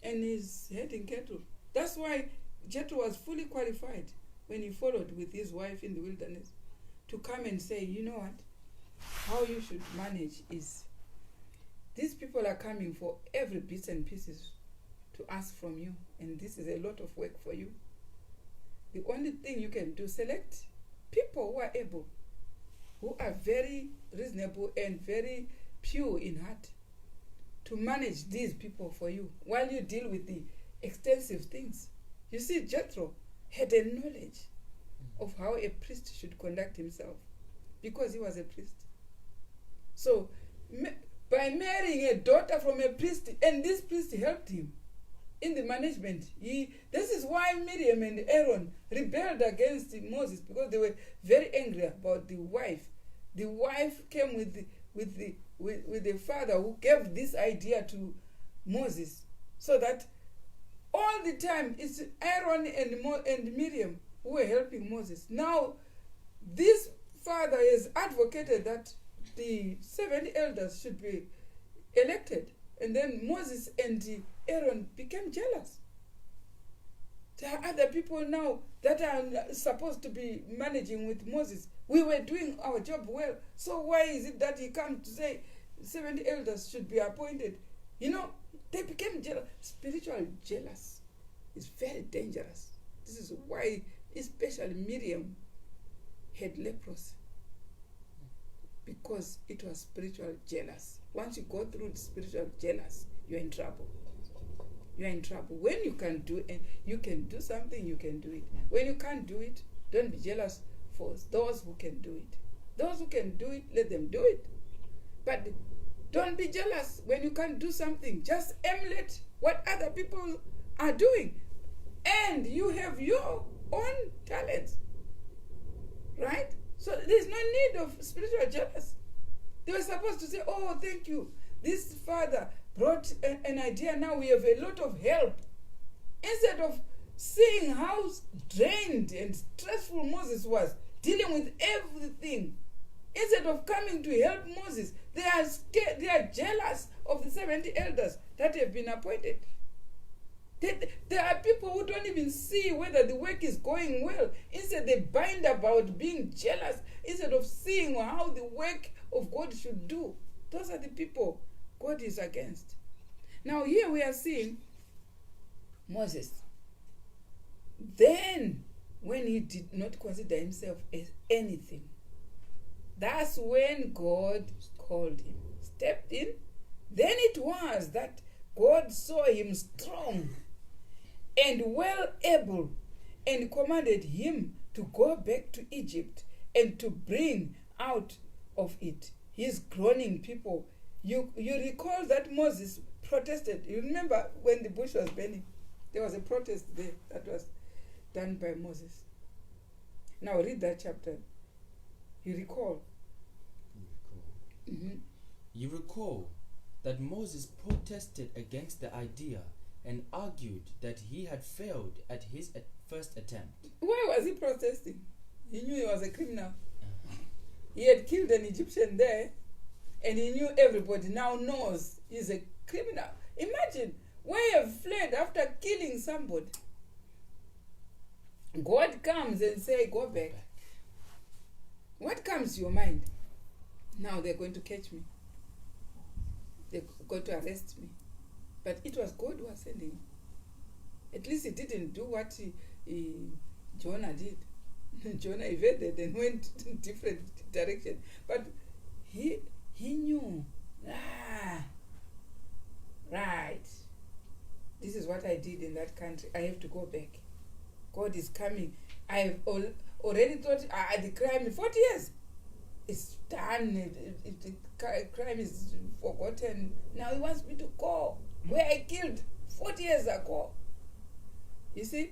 and he's heading cattle. That's why Jethro was fully qualified when he followed with his wife in the wilderness to come and say, you know what, how you should manage is, these people are coming for every bits and pieces to ask from you, and this is a lot of work for you. The only thing you can do, select people who are able, who are very reasonable and very pure in heart, to manage these people for you while you deal with the extensive things. You see, Jethro had a knowledge of how a priest should conduct himself because he was a priest. So by marrying a daughter from a priest, and this priest helped him in the management, this is why Miriam and Aaron rebelled against Moses, because they were very angry about the wife. The wife came with the father who gave this idea to Moses, so that all the time it's Aaron and Miriam who were helping Moses. Now this father has advocated that the 70 elders should be elected, and then Moses and Aaron became jealous. There are other people now that are supposed to be managing with Moses. We were doing our job well, so why is it that he comes to say 70 elders should be appointed? They became jealous. Spiritual jealous is very dangerous. This is why especially Miriam had leprosy, because it was spiritual jealous. Once you go through the spiritual jealous, you're in trouble. You're in trouble. When you can do something, you can do it. When you can't do it, don't be jealous for those who can do it. Those who can do it, let them do it. But don't be jealous when you can't do something. Just emulate what other people are doing. And you have your own talents. Right? So there's no need of spiritual jealousy. They were supposed to say, oh, thank you. This father brought an idea. Now we have a lot of help. Instead of seeing how drained and stressful Moses was, dealing with everything, instead of coming to help Moses, they are scared, they are jealous of the 70 elders that have been appointed. There are people who don't even see whether the work is going well. Instead, they bind about being jealous instead of seeing how the work of God should do. Those are the people God is against. Now, here we are seeing Moses. Then, when he did not consider himself as anything, that's when God called him, stepped in. Then it was that God saw him strong and well able, and commanded him to go back to Egypt and to bring out of it his groaning people. You recall that Moses protested. You remember when the bush was burning? There was a protest there that was done by Moses. Now read that chapter. You recall. Mm-hmm. You recall that Moses protested against the idea and argued that he had failed at his first attempt. Why was he protesting? He knew he was a criminal. He had killed an Egyptian there, and he knew everybody now knows he's a criminal. Imagine, when you have fled after killing somebody, God comes and says, go back. What comes to your mind? Now they're going to catch me. They're going to arrest me. But it was God who was sending him. At least he didn't do what Jonah did. Jonah evaded and went in different direction. But he knew, right, this is what I did in that country. I have to go back. God is coming. I have already thought the crime in 40 years. It's done. The crime is forgotten. Now he wants me to go where I killed 40 years ago. You see,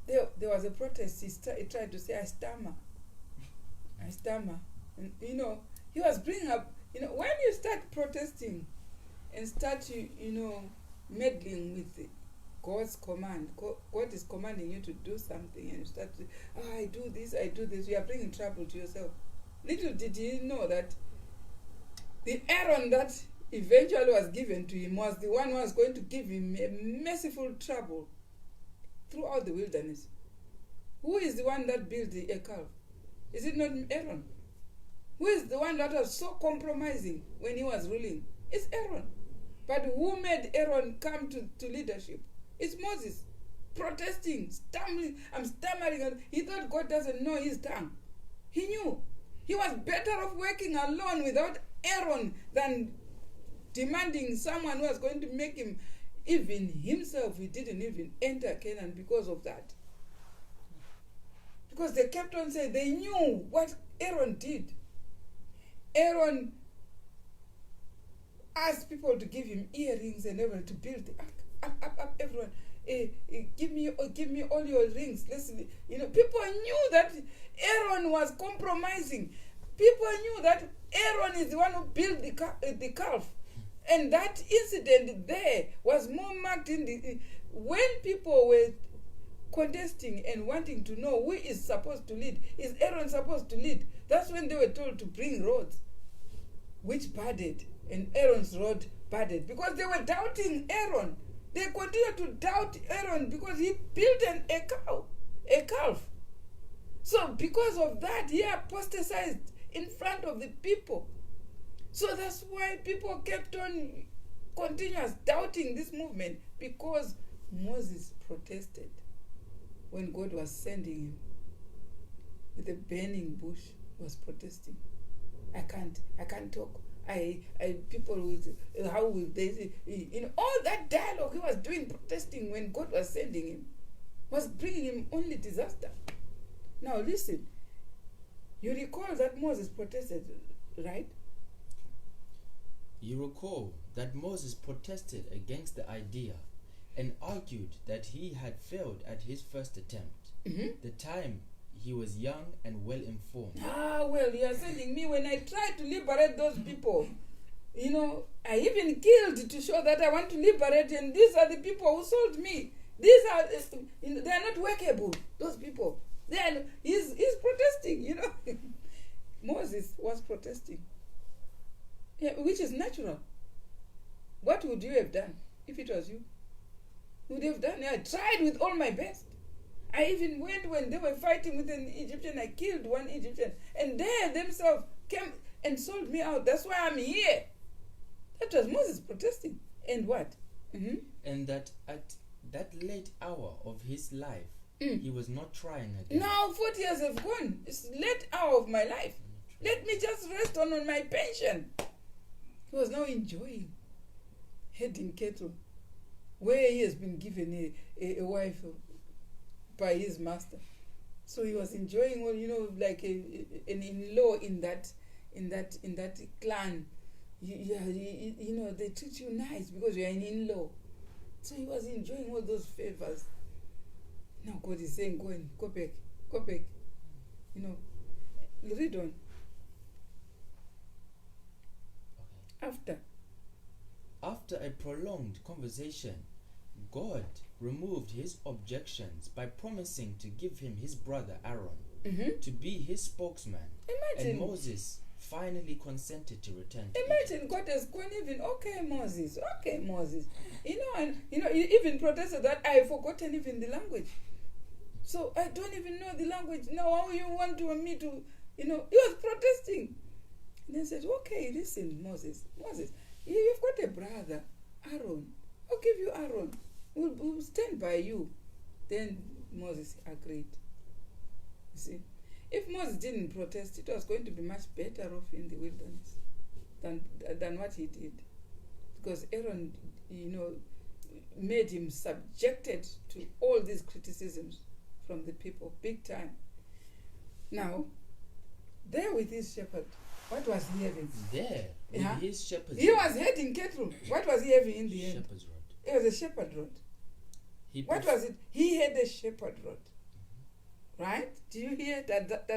there was a protest. He tried to say, I stammer. And, he was bringing up, when you start protesting and start, meddling with God's command, God is commanding you to do something, and you start to, I do this, you are bringing trouble to yourself. Little did he know that the Aaron that eventually was given to him was the one who was going to give him a merciful trouble throughout the wilderness. Who is the one that built a calf? Is it not Aaron? Who is the one that was so compromising when he was ruling? It's Aaron. But who made Aaron come to leadership? It's Moses, protesting, stammering. I'm stammering. He thought God doesn't know his tongue. He knew. He was better off working alone without Aaron than demanding someone who was going to make him. Even himself, he didn't even enter Canaan because of that. Because they kept on saying they knew what Aaron did. Aaron asked people to give him earrings and everything to build the ark. Up, everyone. Give me all your rings. Listen, people knew that Aaron was compromising. People knew that Aaron is the one who built the calf. And that incident there was more marked in when people were contesting and wanting to know who is supposed to lead. Is Aaron supposed to lead? That's when they were told to bring rods, which budded, and Aaron's rod budded, because they were doubting Aaron. They continued to doubt Aaron because he built a calf. So because of that, he apostatized in front of the people. So that's why people kept on continuous doubting this movement, because Moses protested when God was sending him. The burning bush was protesting. I can't talk. People will, how will they say, all that dialogue he was doing, protesting when God was sending him, was bringing him only disaster. Now listen, you recall that Moses protested, right? You recall that Moses protested against the idea and argued that he had failed at his first attempt. The time he was young and well informed. Well, you are telling me when I tried to liberate those people, I even killed to show that I want to liberate, and these are the people who sold me. These are, they are not workable, those people. He's protesting, Moses was protesting, which is natural. What would you have done if it was you? You would have done, I tried with all my best. I even went when they were fighting with an Egyptian, I killed one Egyptian, and they themselves came and sold me out. That's why I'm here. That was Moses protesting. And what? And that at that late hour of his life, he was not trying again. Now 40 years have gone. It's late hour of my life. Let me just rest on my pension. He was now enjoying herding cattle, where he has been given a wife by his master. So he was enjoying, like an in-law in that clan. They treat you nice because you are an in-law. So he was enjoying all those favors. Now God is saying, go back. Read on. Okay. After a prolonged conversation, God removed his objections by promising to give him his brother Aaron to be his spokesman. Imagine. And Moses finally consented to return to Imagine Egypt. God has gone even, okay, Moses. He even protested that I have forgotten even the language. So I don't even know the language. Now how you want me to, he was protesting. And then said, okay, listen, Moses, you've got a brother, Aaron. I'll give you Aaron. We'll stand by you. Then Moses agreed. You see, if Moses didn't protest, it was going to be much better off in the wilderness than what he did. Because Aaron, made him subjected to all these criticisms from the people, big time. Now, there with his shepherd, what was he having? There, with his shepherd's he was herding cattle. What was he having in the end? Shepherd's rod. It was a shepherd rod. What was it? He had a shepherd rod. Right? Do you hear that?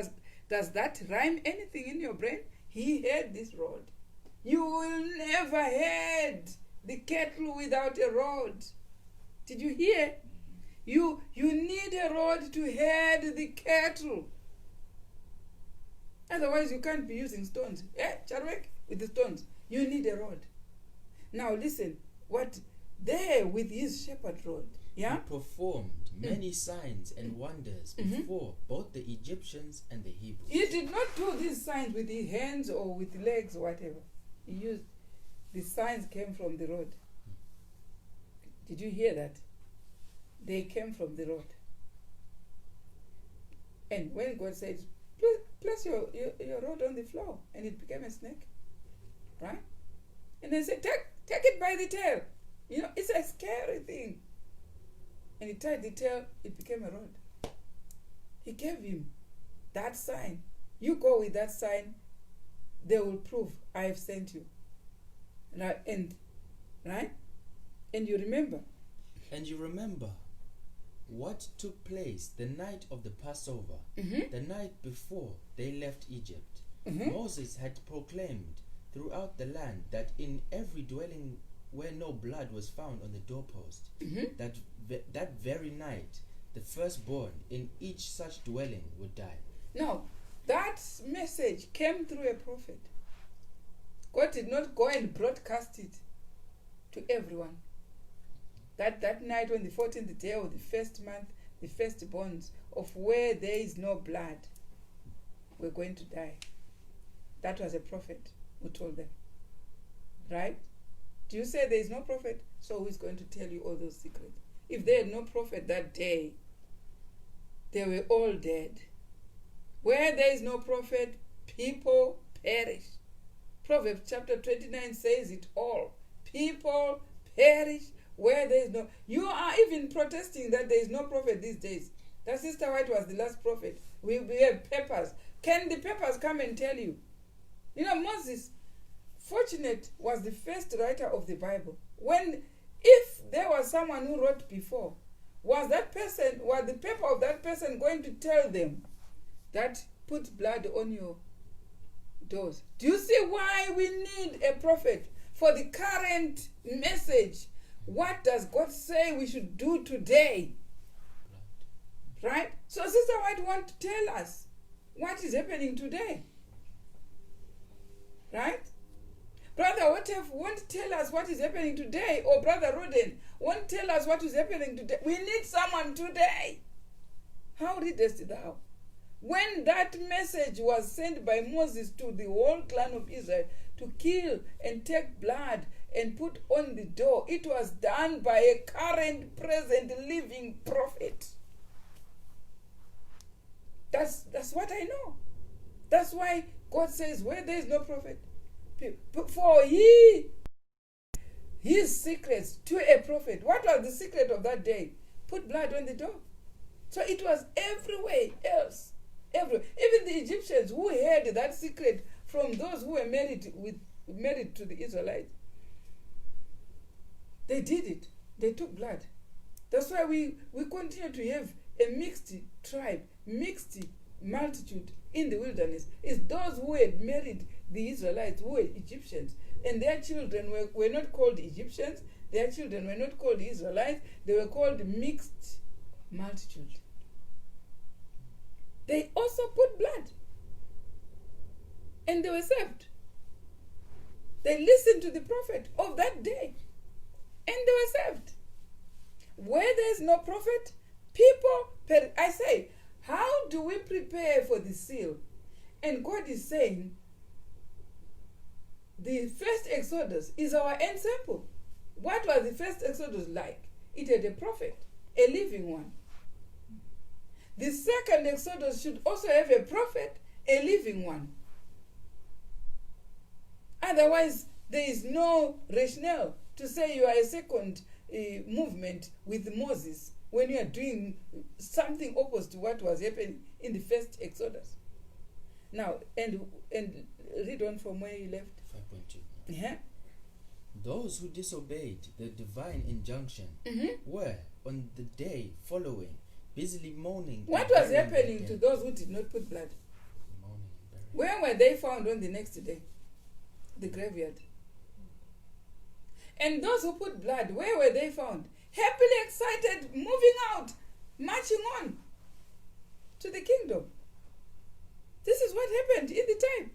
Does that rhyme anything in your brain? He had this rod. You will never herd the cattle without a rod. Did you hear? You need a rod to herd the cattle. Otherwise, you can't be using stones. Charwek, with the stones. You need a rod. Now listen, what there with his shepherd rod, he performed many signs and wonders before both the Egyptians and the Hebrews. He did not do these signs with his hands or with legs or whatever. He used, the signs came from the rod. Did you hear that? They came from the rod. And when God said, place your rod on the floor, and it became a snake, right? And they said, take it by the tail. It's a scary thing. And he tied the tail, it became a rod. He gave him that sign. You go with that sign, they will prove I have sent you. Right? And you remember. And you remember what took place the night of the Passover, the night before they left Egypt. Moses had proclaimed throughout the land that in every dwelling where no blood was found on the doorpost, that very night the firstborn in each such dwelling would die. Now, that message came through a prophet. God did not go and broadcast it to everyone. That night on the 14th day of the first month, the firstborns of where there is no blood were going to die. That was a prophet who told them. Right? Do you say there is no prophet? So who is going to tell you all those secrets? If there had no prophet that day, they were all dead. Where there is no prophet, people perish. Proverbs chapter 29 says it all. People perish where there is no... You are even protesting that there is no prophet these days. That Sister White was the last prophet. We have papers. Can the papers come and tell you? Moses, fortunate, was the first writer of the Bible. When If there was someone who wrote before, was the paper of that person going to tell them that put blood on your doors? Do you see why we need a prophet for the current message? What does God say we should do today? Right? So Sister White wants to tell us what is happening today. Right? Brother Wotef won't tell us what is happening today, or Brother Odin won't tell us what is happening today. We need someone today. How readest thou? When that message was sent by Moses to the whole clan of Israel to kill and take blood and put on the door, it was done by a current, present, living prophet. That's what I know. That's why God says, where there is no prophet, for his secrets to a prophet. What was the secret of that day? Put blood on the door. So it was everywhere else. Everywhere. Even the Egyptians who heard that secret from those who were married to the Israelites, they did it. They took blood. That's why we continue to have a mixed tribe, mixed multitude in the wilderness. It's those who had married the Israelites, who were Egyptians, and their children were not called Egyptians, their children were not called Israelites, they were called mixed multitude. They also put blood, and they were saved. They listened to the prophet of that day, and they were saved. Where there is no prophet, people, I say, how do we prepare for the seal? And God is saying, the first Exodus is our ensample. What was the first Exodus like? It had a prophet, a living one. The second Exodus should also have a prophet, a living one. Otherwise, there is no rationale to say you are a second movement with Moses when you are doing something opposite to what was happening in the first Exodus. Now, and read on from where you left. 5.2. Yeah. Those who disobeyed the divine injunction were, on the day following, busily mourning. What was happening to those who did not put blood? Where were they found on the next day? The graveyard. And those who put blood, where were they found? Happily excited, moving out, marching on to the kingdom. This is what happened in the time.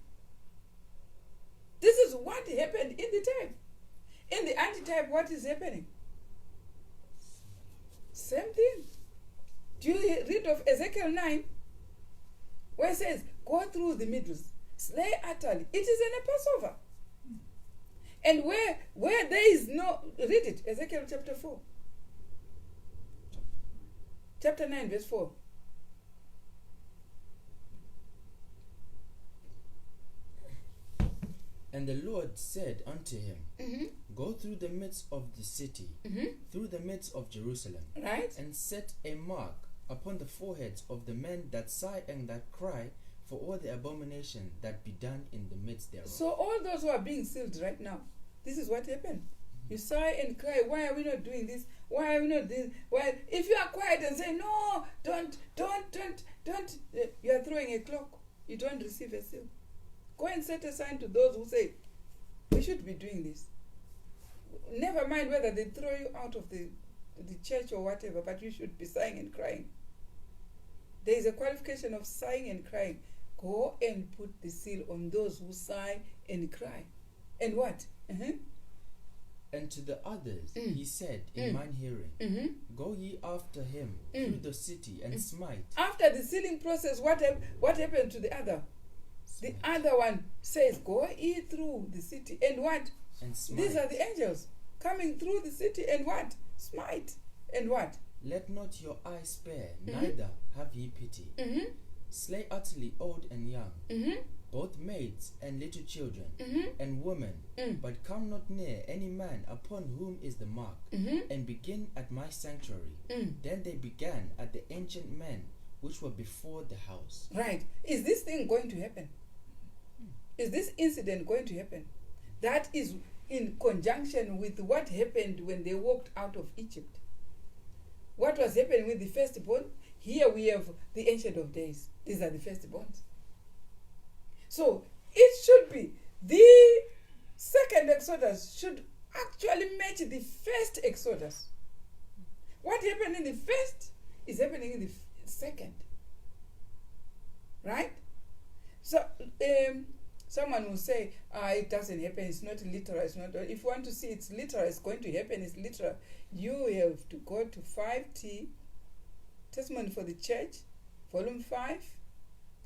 This is what happened in the time. In the antitype, what is happening? Same thing. Do you read of Ezekiel 9? Where it says, go through the midst, slay utterly. It is in a Passover. And where there is no, read it, Ezekiel chapter 4. Chapter 9, verse 4. And the Lord said unto him, go through the midst of the city, through the midst of Jerusalem, right, and set a mark upon the foreheads of the men that sigh and that cry for all the abomination that be done in the midst thereof. So all those who are being sealed right now, this is what happened. You sigh and cry, why are we not doing this? Why are we not doing this? Why? If you are quiet and say, no, don't, you are throwing a clock. You don't receive a seal. Go and set a sign to those who say, we should be doing this. Never mind whether they throw you out of the church or whatever, but you should be sighing and crying. There is a qualification of sighing and crying. Go and put the seal on those who sigh and cry. And what? And to the others he said in mine hearing, go ye after him through the city and smite. After the sealing process, what happened to the other? Smite. The other one says, go ye through the city and what? And smite. These are the angels coming through the city and what? Smite. And what? Let not your eye spare, neither have ye pity. Slay utterly old and young, both maids and little children, and women, but come not near any man upon whom is the mark, and begin at my sanctuary. Then they began at the ancient men which were before the house. Right. Is this thing going to happen? Is this incident going to happen? That is in conjunction with what happened when they walked out of Egypt. What was happening with the firstborn? Here we have the Ancient of Days. These are the firstborns. So it should be the second Exodus should actually match the first Exodus. What happened in the first is happening in the second. Right? So someone will say, it doesn't happen, it's not literal, it's not. If you want to see it's literal, it's going to happen, it's literal. You have to go to 5T, Testimony for the Church, Volume 5,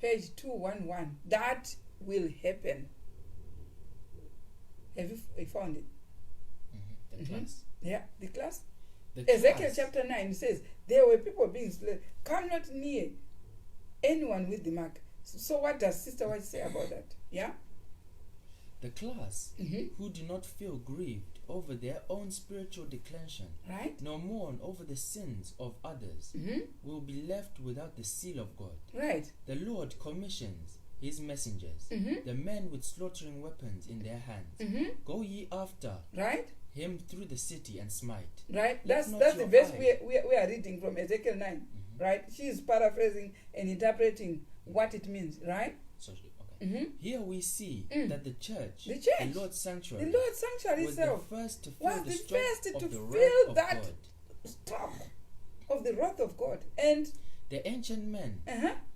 page 211. That will happen. Have you found it? The class. Yeah, the class. The Ezekiel class. chapter 9 says, there were people being slain. Come not near anyone with the mark. So what does Sister White say about that? Yeah? The class who do not feel grieved over their own spiritual declension, Right? nor mourn over the sins of others, will be left without the seal of God. Right. The Lord commissions his messengers, the men with slaughtering weapons in their hands. Go ye after Right? him through the city and smite. Right? Let That's not the your verse eye- we are reading from Ezekiel 9. Right? She is paraphrasing and interpreting what it means. Right? So, okay. Here we see that the church, The church, Lord's sanctuary, the Lord's sanctuary was itself the first to feel was the the stroke first of to the feel wrath of that God. stroke of the wrath of God. And The ancient men,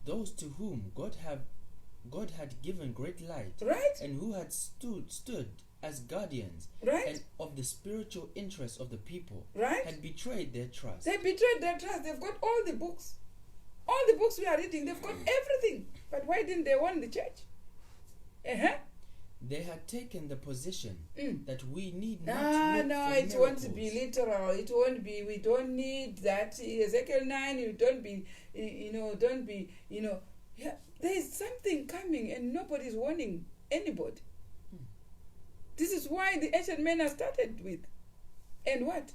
those to whom God had given great light, right? and who had stood as guardians Right? and of the spiritual interests of the people, Right? had betrayed their trust. They betrayed their trust. They've got all the books. All the books we are reading, they've got everything. But why didn't they warn the church? They had taken the position that we need not No, look no, for it won't be miracles. literal. It won't be. We don't need that. Ezekiel 9, you don't be, don't be, Yeah, there is something coming and nobody's warning anybody. This is why the ancient men are started with. And what?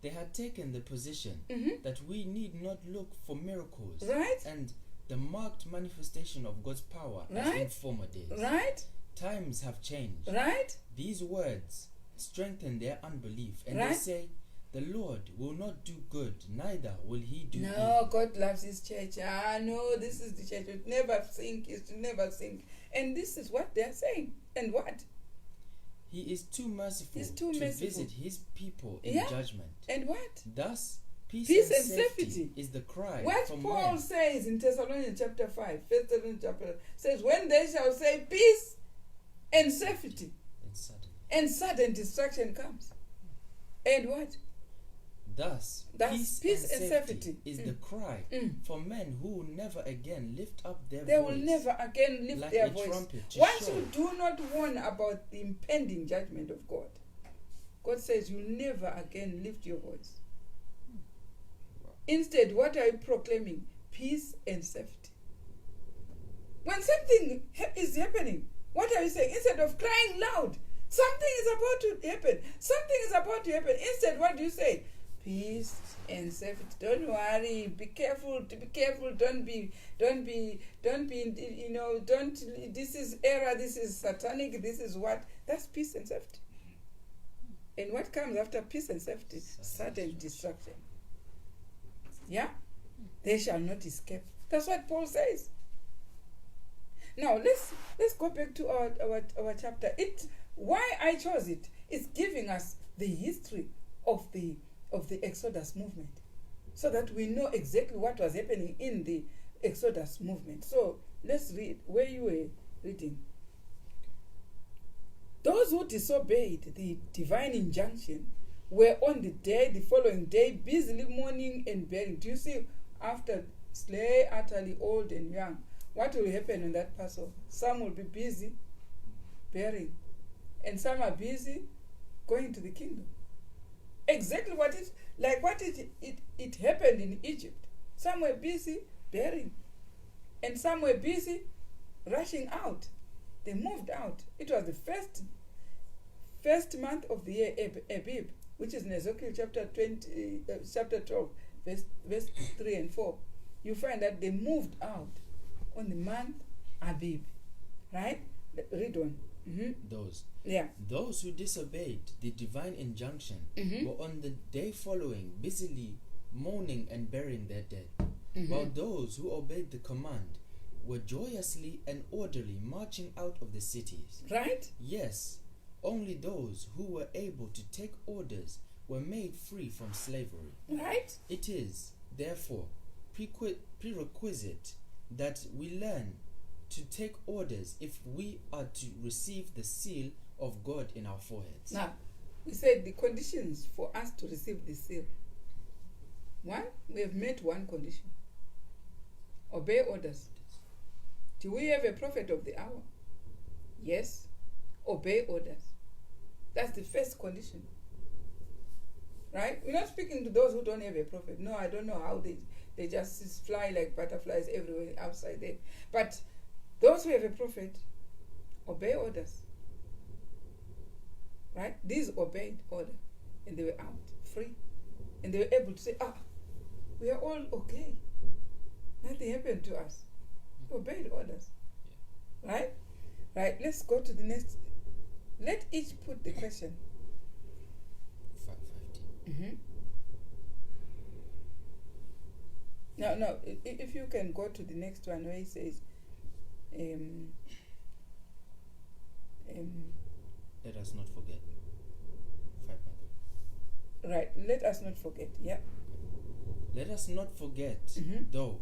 They had taken the position that we need not look for miracles Right? and the marked manifestation of God's power as in Right? former days. Right? Times have changed. Right? These words strengthen their unbelief, and Right? they say, the Lord will not do good, neither will he do No, evil. God loves his church. No, this is the church. It never sink, is to never sink. And this is what they're saying. And what? He is too merciful He's too to merciful. visit his people in Yeah. judgment. And what? Thus, peace Peace and and safety safety is the cry What from Paul men. says in Thessalonians chapter 5, 1 Thessalonians chapter says, when they shall say peace and safety, and sudden destruction comes. And what? Thus, Thus, peace and safety is the cry for men who will never again lift up their They voice will never again lift like their a voice. trumpet to Once show. you do not warn about the impending judgment of God, God says you'll never again lift your voice. Instead, what are you proclaiming? Peace and safety. When something is happening, what are you saying? Instead of crying loud, something is about to happen. Something is about to happen. Instead, what do you say? Peace and safety. Don't worry. Be careful. Be careful. Don't be. This is error. This is satanic. This is what. That's peace and safety. And what comes after peace and safety? Sudden destruction. Yeah? They shall not escape. That's what Paul says. Now let's go back to our chapter. Why I chose it is giving us the history of the Exodus movement, so that we know exactly what was happening in the Exodus movement. So let's read where you were reading. Those who disobeyed the divine injunction were on the following day, busily mourning and bearing. Do you see, after slay utterly old and young, what will happen on that Passover? Some will be busy bearing, and some are busy going to the kingdom. Exactly what it happened in Egypt. Some were busy bearing, and some were busy rushing out. They moved out. It was the first month of the year, Abib, which is in Ezekiel chapter 12, verse 3 and 4. You find that they moved out on the month Abib, right? Read on. Yeah. Those who disobeyed the divine injunction were on the day following busily mourning and burying their dead, while those who obeyed the command were joyously and orderly marching out of the cities. Right? Yes, only those who were able to take orders were made free from slavery. Right? It is, therefore, prerequisite that we learn to take orders if we are to receive the seal of God in our foreheads. Now, we said the conditions for us to receive the seal. One, we have met one condition. Obey orders. Do we have a prophet of the hour? Yes. Obey orders. That's the first condition. Right? We're not speaking to those who don't have a prophet. No, I don't know how they just fly like butterflies everywhere outside there. But those who have a prophet, obey orders. Right? These obeyed order. And they were out, free. And they were able to say, we are all okay. Nothing happened to us. We obeyed orders. Yeah. Right? Right. Let's go to the next. Let each put the question. 5:50. No. If you can go to the next one where he says, let us not forget. 5:3. Right. Let us not forget. Yeah. Let us not forget, though,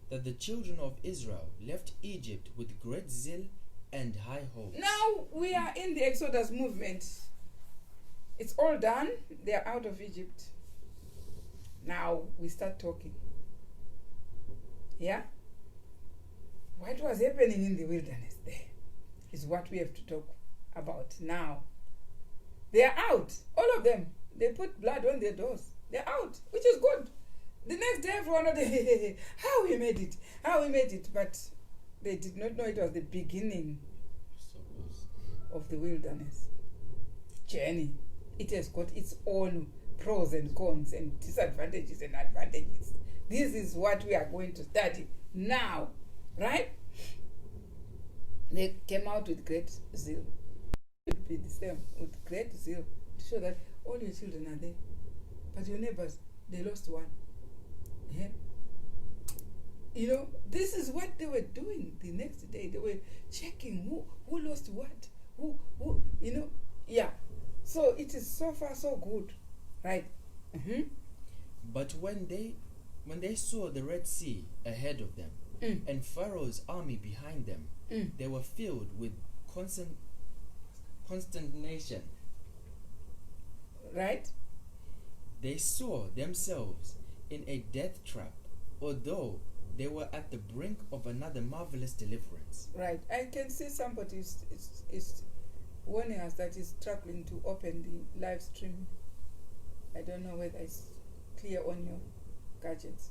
that the children of Israel left Egypt with great zeal and high hopes. Now we are in the Exodus movement. It's all done. They are out of Egypt. Now we start talking. Yeah? What was happening in the wilderness there is what we have to talk about now. They are out. All of them. They put blood on their doors. They're out, which is good. The next day, everyone would say, how we made it. But they did not know it was the beginning of the wilderness journey. It has got its own pros and cons and disadvantages and advantages. This is what we are going to study now, right? They came out with great zeal. It would be the same, with great zeal, to show that all your children are there. But your neighbors, they lost one. Yeah. You know, this is what they were doing the next day. They were checking who lost what, who, yeah. So it is so far so good, right? But when they saw the Red Sea ahead of them and Pharaoh's army behind them, they were filled with consternation. Right? They saw themselves in a death trap, although they were at the brink of another marvelous deliverance. Right. I can see somebody is warning us that is struggling to open the live stream. I don't know whether it's clear on your gadgets.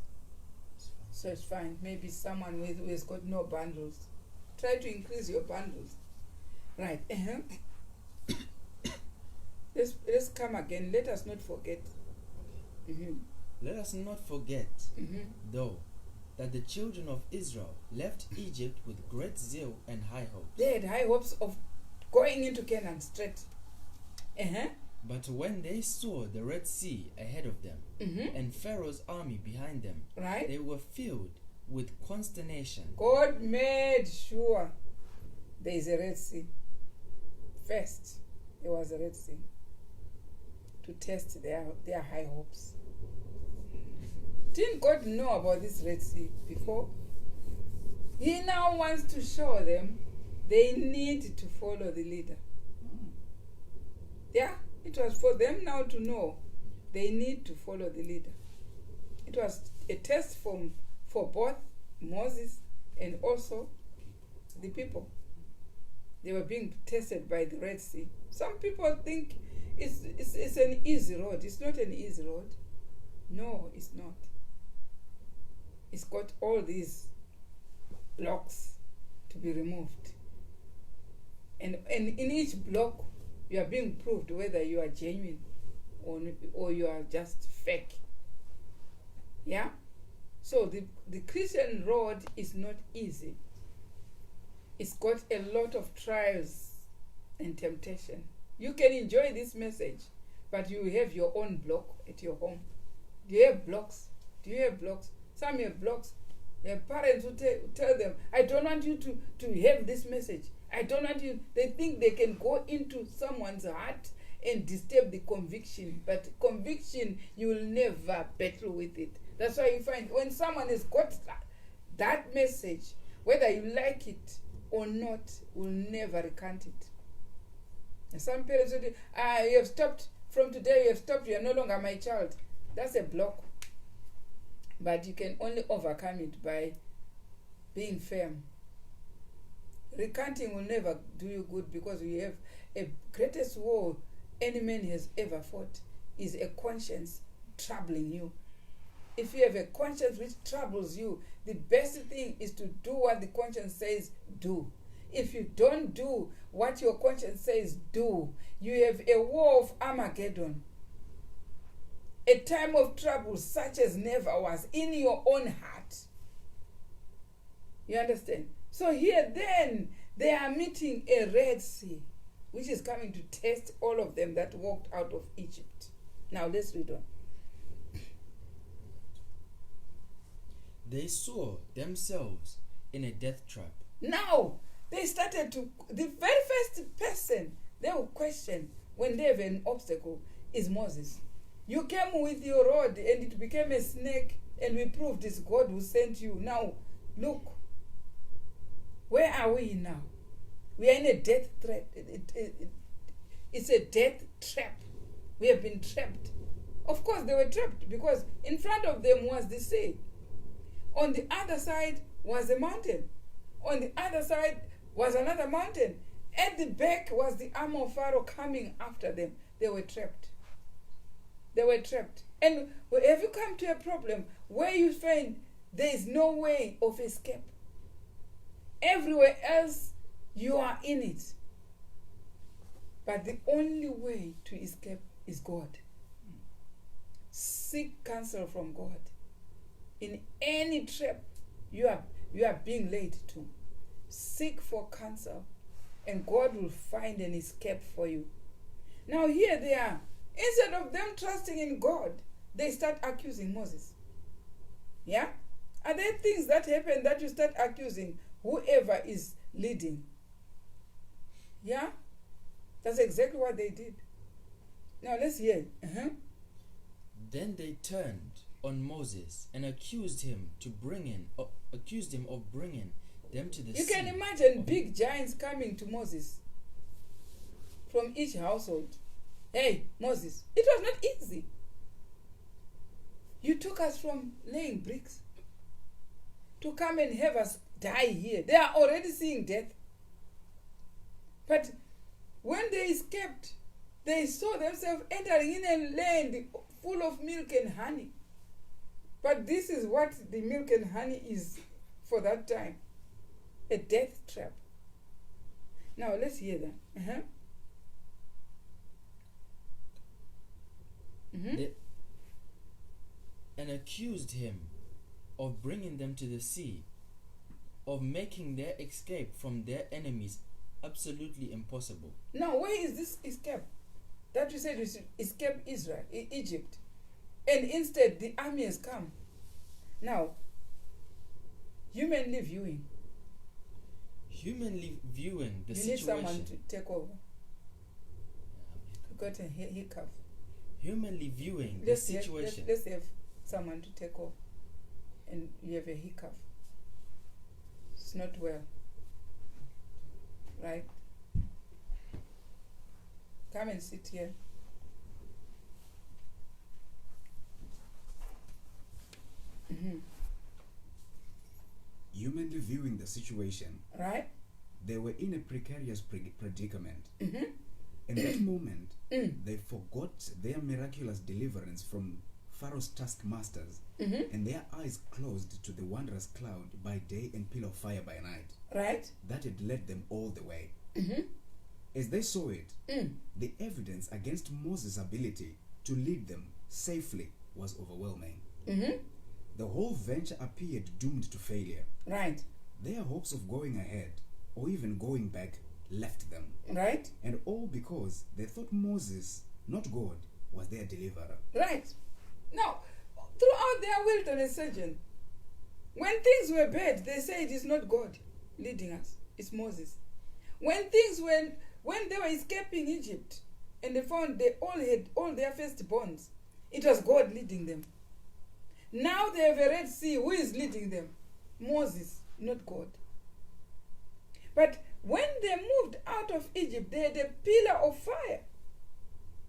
So it's fine. Maybe someone who has got no bundles. Try to increase your bundles. Right. Let's come again. Let us not forget. Let us not forget, though, that the children of Israel left Egypt with great zeal and high hopes. They had high hopes of going into Canaan straight. But when they saw the Red Sea ahead of them and Pharaoh's army behind them, right, they were filled with consternation. God made sure there is a Red Sea. First, there was a Red Sea to test their high hopes. Didn't God know about this Red Sea before? He now wants to show them they need to follow the leader. Yeah, it was for them now to know they need to follow the leader. It was a test for both Moses and also the people. They were being tested by the Red Sea. Some people think it's an easy road. It's not an easy road. No, it's not. It's got all these blocks to be removed. And in each block, you are being proved whether you are genuine or you are just fake. Yeah? So the Christian road is not easy. It's got a lot of trials and temptation. You can enjoy this message, but you have your own block at your home. Do you have blocks? Do you have blocks? Some have blocks. Their parents will tell them, I don't want you to have this message. I don't want you. They think they can go into someone's heart and disturb the conviction. But conviction, you will never battle with it. That's why you find when someone has got that message, whether you like it or not, will never recant it. And some parents will say, you have stopped. From today, you have stopped. You are no longer my child. That's a block. But you can only overcome it by being firm. Recanting will never do you good, because we have a greatest war any man has ever fought is a conscience troubling you. If you have a conscience which troubles you, the best thing is to do what the conscience says do. If you don't do what your conscience says do, you have a war of Armageddon. A time of trouble such as never was in your own heart. You understand? So here then, they are meeting a Red Sea, which is coming to test all of them that walked out of Egypt. Now let's read on. They saw themselves in a death trap. Now, they started to, the very first person they will question when they have an obstacle is Moses. You came with your rod and it became a snake, and we proved it's God who sent you. Now, look, where are we now? We are in a death trap. It's a death trap. We have been trapped. Of course, they were trapped because in front of them was the sea. On the other side was a mountain. On the other side was another mountain. At the back was the arm of Pharaoh coming after them. They were trapped. They were trapped. And have you come to a problem where you find there is no way of escape? Everywhere else, you are in it. But the only way to escape is God. Seek counsel from God. In any trap you are being led to, seek for counsel, and God will find an escape for you. Now here they are. Instead of them trusting in God, they start accusing Moses. Yeah? Are there things that happen that you start accusing whoever is leading? Yeah? That's exactly what they did. Now let's hear. Then they turned on Moses and accused him of bringing them to the sea. You can imagine big giants coming to Moses from each household. Hey, Moses, it was not easy. You took us from laying bricks to come and have us die here. They are already seeing death. But when they escaped, they saw themselves entering in a land full of milk and honey. But this is what the milk and honey is for that time. A death trap. Now let's hear that. And accused him of bringing them to the sea, of making their escape from their enemies absolutely impossible. Now, where is this escape? That you said you should escape Egypt. And instead, the army has come. Now, humanly viewing the situation. You need someone to take over. You got a hiccup. Humanly viewing the situation. Let's have someone to take over. And you have a hiccup. It's not well. Right? Come and sit here. Humanly viewing the situation, right? They were in a precarious predicament. In that moment, they forgot their miraculous deliverance from Pharaoh's taskmasters, and their eyes closed to the wondrous cloud by day and pillar of fire by night. Right? That had led them all the way. As they saw it, the evidence against Moses' ability to lead them safely was overwhelming. The whole venture appeared doomed to failure. Right. Their hopes of going ahead or even going back left them. Right? And all because they thought Moses, not God, was their deliverer. Right. Now, throughout their wilderness sojourn, when things were bad, they say it is not God leading us, it's Moses. When they were escaping Egypt and they found they all had all their firstborns, it was God leading them. Now they have a Red Sea. Who is leading them? Moses, not God. But when they moved out of Egypt, they had a pillar of fire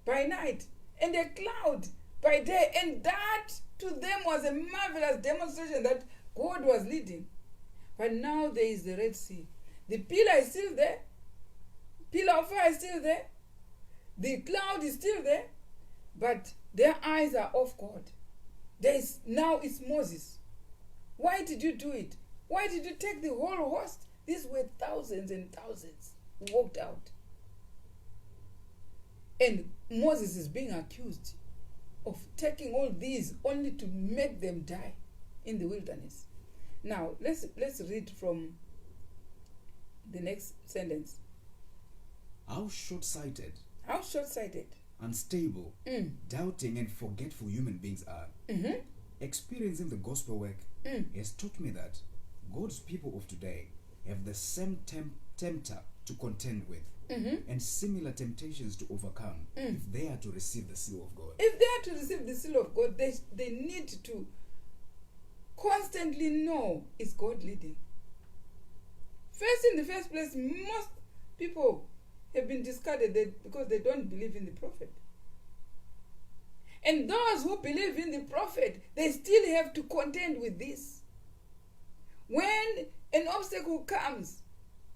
by night and a cloud by day, and that to them was a marvelous demonstration that God was leading. But now there is the Red Sea. The pillar is still there. Pillar of fire is still there. The cloud is still there. But their eyes are off God. Now it's Moses. Why did you do it? Why did you take the whole host? These were thousands and thousands who walked out. And Moses is being accused of taking all these only to make them die in the wilderness. Now, let's read from the next sentence. How short-sighted, unstable, doubting and forgetful human beings are. Mm-hmm. Experiencing the gospel work has taught me that God's people of today have the same tempter to contend with and similar temptations to overcome if they are to receive the seal of God. If they are to receive the seal of God, they need to constantly know is God leading. In the first place, most people have been discarded because they don't believe in the prophet. And those who believe in the prophet, they still have to contend with this. When an obstacle comes,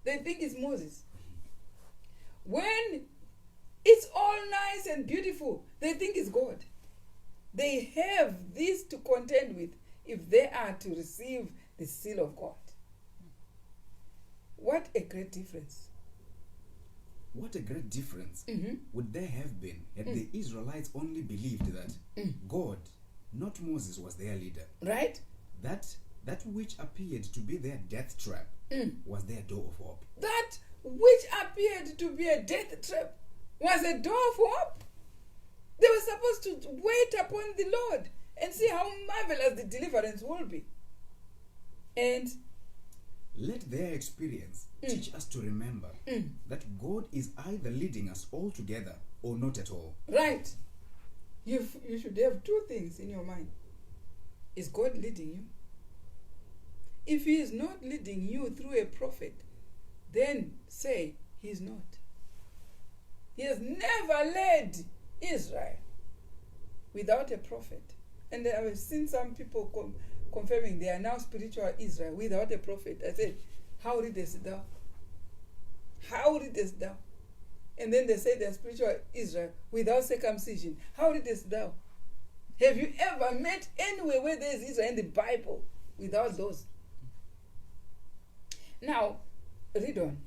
they think it's Moses. When it's all nice and beautiful, they think it's God. They have this to contend with if they are to receive the seal of God. What a great difference. What a great difference would there have been had the Israelites only believed that God, not Moses, was their leader. Right? That which appeared to be their death trap was their door of hope. That which appeared to be a death trap was a door of hope. They were supposed to wait upon the Lord and see how marvelous the deliverance will be. And let their experience teach us to remember that God is either leading us all together or not at all. Right. You should have two things in your mind. Is God leading you? If he is not leading you through a prophet, then say he is not. He has never led Israel without a prophet. And I've seen some people confirming they are now spiritual Israel without a prophet. I said, how readest thou? How readest thou? And then they say they're spiritual Israel without circumcision. How readest thou? Have you ever met anywhere where there is Israel in the Bible without those? Now, read on.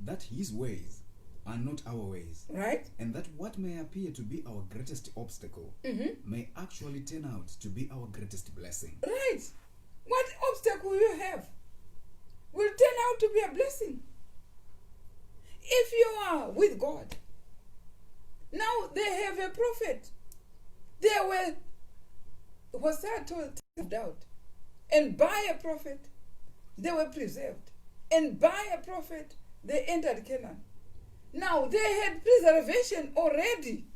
That his ways are not our ways. Right? And that what may appear to be our greatest obstacle may actually turn out to be our greatest blessing. Right. What obstacle you have will turn out to be a blessing. If you are with God. Now they have a prophet. They was that told out. And by a prophet, they were preserved. And by a prophet, they entered Canaan. Now, they had preservation already.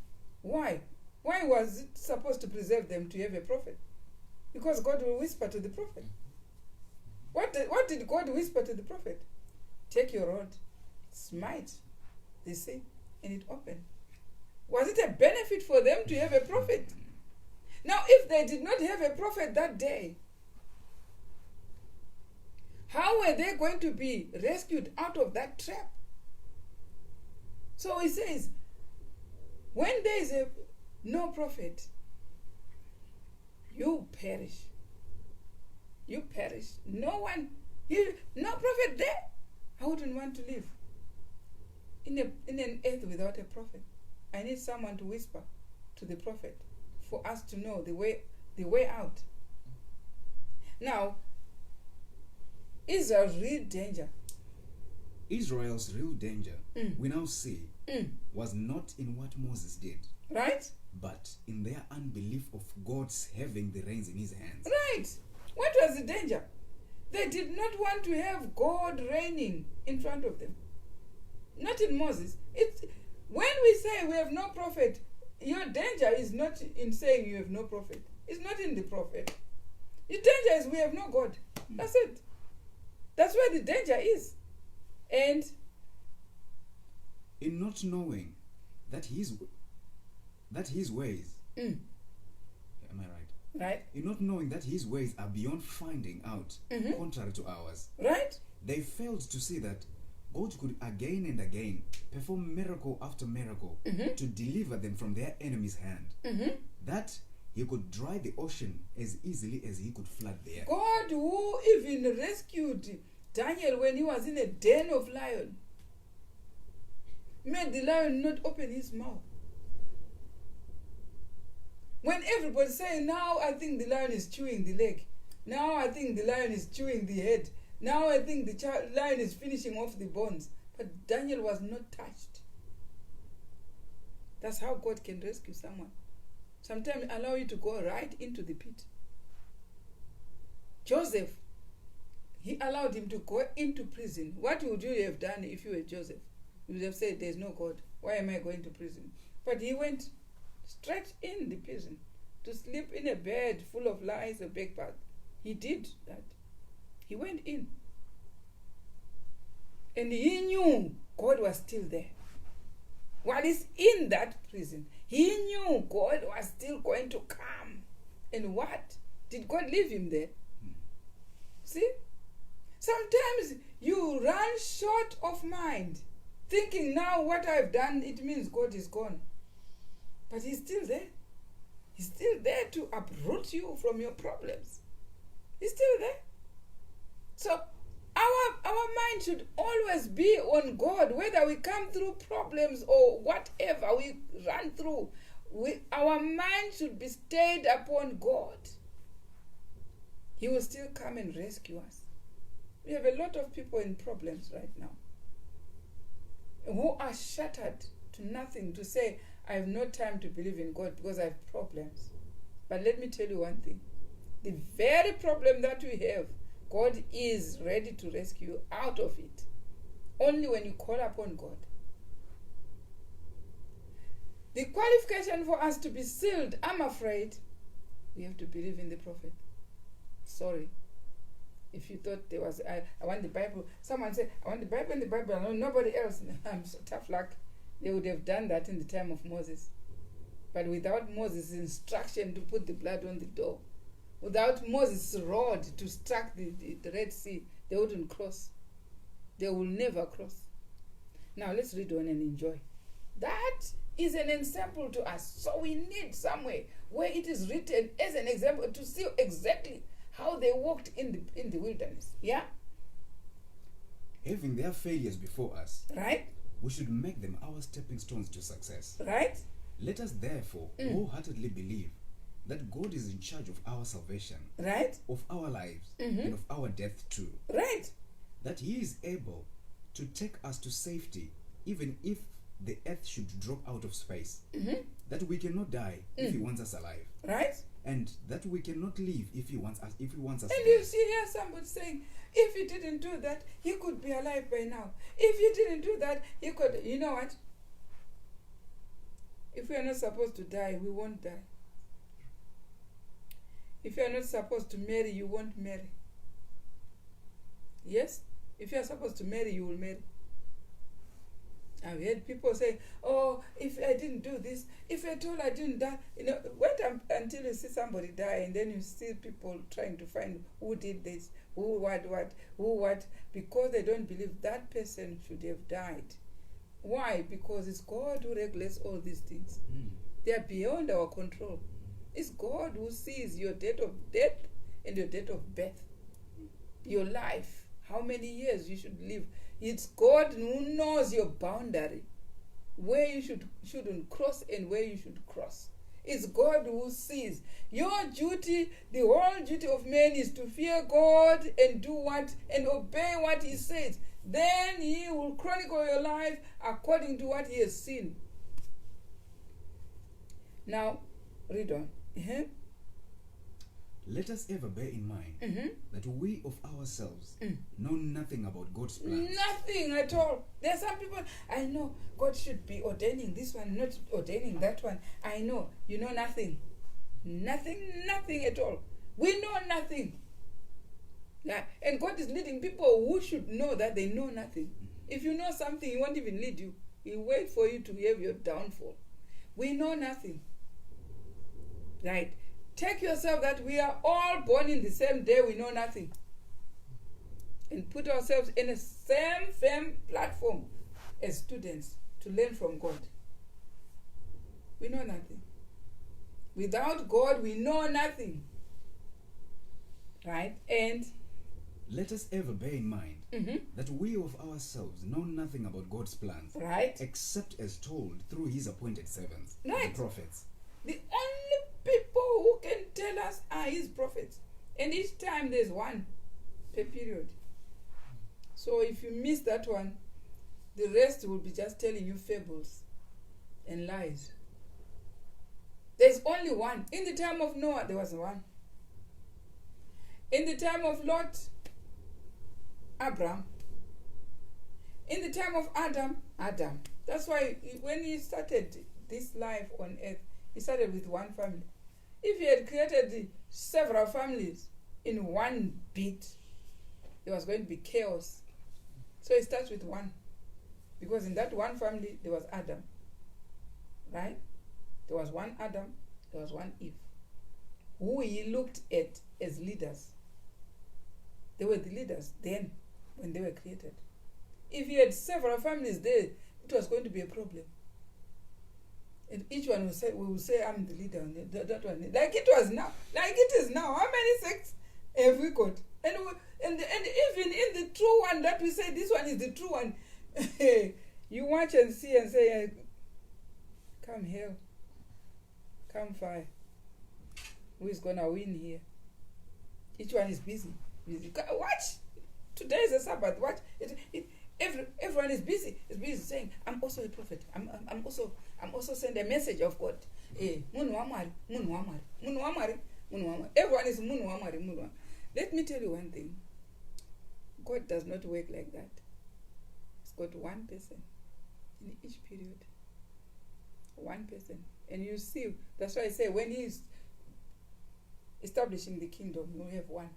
Why? Why was it supposed to preserve them to have a prophet? Because God will whisper to the prophet. What did God whisper to the prophet? Take your rod, smite the sea, and it opened. Was it a benefit for them to have a prophet? Now, if they did not have a prophet that day, how were they going to be rescued out of that trap? So he says, when there is no prophet, you perish. You perish. No prophet there. I wouldn't want to live in an earth without a prophet. I need someone to whisper to the prophet for us to know the way out. Now, Israel's real danger Israel's real danger, we now see, was not in what Moses did, Right? but in their unbelief of God's having the reins in his hands. Right. What was the danger? They did not want to have God reigning in front of them. Not in Moses. When we say we have no prophet, your danger is not in saying you have no prophet. It's not in the prophet. The danger is we have no God. That's it. That's where the danger is. And In not knowing that his ways, am I right? right, In not knowing that his ways are beyond finding out, contrary to ours, right, they failed to see that God could again and again perform miracle after miracle to deliver them from their enemy's hand. That he could dry the ocean as easily as he could flood the earth. God who even rescued Daniel when he was in a den of lion made the lion not open his mouth. When everybody's saying, now I think the lion is chewing the leg, now I think the lion is chewing the head, now I think the lion is finishing off the bones, but Daniel was not touched. That's how God can rescue someone. Sometimes allow you to go right into the pit. Joseph, he allowed him to go into prison. What would you have done if you were Joseph? You would have said, there's no God. Why am I going to prison? But he went straight in the prison to sleep in a bed full of lies and backpath. He did that. He went in. And he knew God was still there. While he's in that prison, he knew God was still going to come. And what? Did God leave him there? See? Sometimes you run short of mind, thinking now what I've done, it means God is gone. But he's still there. He's still there to uproot you from your problems. He's still there. So our mind should always be on God, whether we come through problems or whatever we run through. Our mind should be stayed upon God. He will still come and rescue us. We have a lot of people in problems right now who are shattered to nothing, to say, I have no time to believe in God because I have problems. But let me tell you one thing. The very problem that we have, God is ready to rescue you out of it. Only when you call upon God. The qualification for us to be sealed, I'm afraid, we have to believe in the prophet. Sorry. If you thought there was, I want the Bible. Someone said, I want the Bible and the Bible. No, nobody else. I'm so tough luck. They would have done that in the time of Moses. But without Moses' instruction to put the blood on the door, without Moses' rod to strike the Red Sea, they wouldn't cross. They will never cross. Now let's read on and enjoy. That is an example to us. So we need somewhere where it is written as an example to see exactly how they walked in the wilderness. Yeah? Having their failures before us, right? We should make them our stepping stones to success. Right? Let us therefore wholeheartedly believe that God is in charge of our salvation, right? Of our lives, and of our death too. Right? That He is able to take us to safety, even if the earth should drop out of space. That we cannot die if He wants us alive. Right? And that we cannot live if He wants us. And you see here somebody saying, if He didn't do that, He could be alive by now. If He didn't do that, He could. You know what? If we are not supposed to die, we won't die. If you are not supposed to marry, you won't marry. Yes? If you are supposed to marry, you will marry. I've heard people say, oh, if I didn't do this, if I told I didn't die, wait until you see somebody die, and then you see people trying to find who did this, who what, because they don't believe that person should have died. Why? Because it's God who regulates all these things. They are beyond our control. It's God who sees your date of death and your date of birth. Your life, how many years you should live. It's God who knows your boundary, where you shouldn't cross and where you should cross. It's God who sees. Your duty, the whole duty of man is to fear God and do what? And obey what He says. then he will chronicle your life according to what he has seen. Now, read on. Let us ever bear in mind that we of ourselves know nothing about God's plans. Nothing at all. There are some people, I know God should be ordaining this one, not ordaining that one. I know. You know nothing. Nothing at all. We know nothing. Yeah. And God is leading people who should know that they know nothing. If you know something, He won't even lead you. He'll wait for you to have your downfall. We know nothing. Right? Take yourself that we are all born in the same day, we know nothing. And put ourselves in the same platform as students to learn from God. We know nothing. Without God, we know nothing. Right? And let us ever bear in mind that we of ourselves know nothing about God's plans, right, except as told through His appointed servants, right, the prophets. The only people who can tell us are His prophets. And each time there's one per period. So if you miss that one, the rest will be just telling you fables and lies. There's only one. In the time of Noah, there was one. In the time of Lot, Abraham. In the time of Adam. That's why when he started this life on earth, he started with one family. If he had created several families in one bit, there was going to be chaos. So he starts with one. Because in that one family, there was Adam. Right? There was one Adam, there was one Eve. Who he looked at as leaders. They were the leaders then, when they were created. If he had several families there, it was going to be a problem. And each one will say, I'm the leader. That one, like it was now, like it is now. How many sects have we got? And even in the true one that we say this one is the true one, you watch and see and say, come hell, come fire. Who is gonna win here? Each one is busy. Watch. Today is a Sabbath. Watch. Everyone is busy. Is busy saying, I'm also a prophet. I'm also sending a message of God. Everyone is munwamari. Let me tell you one thing. God does not work like that. He's got one person in each period. One person. And you see, that's why I say when He's establishing the kingdom, you will have one.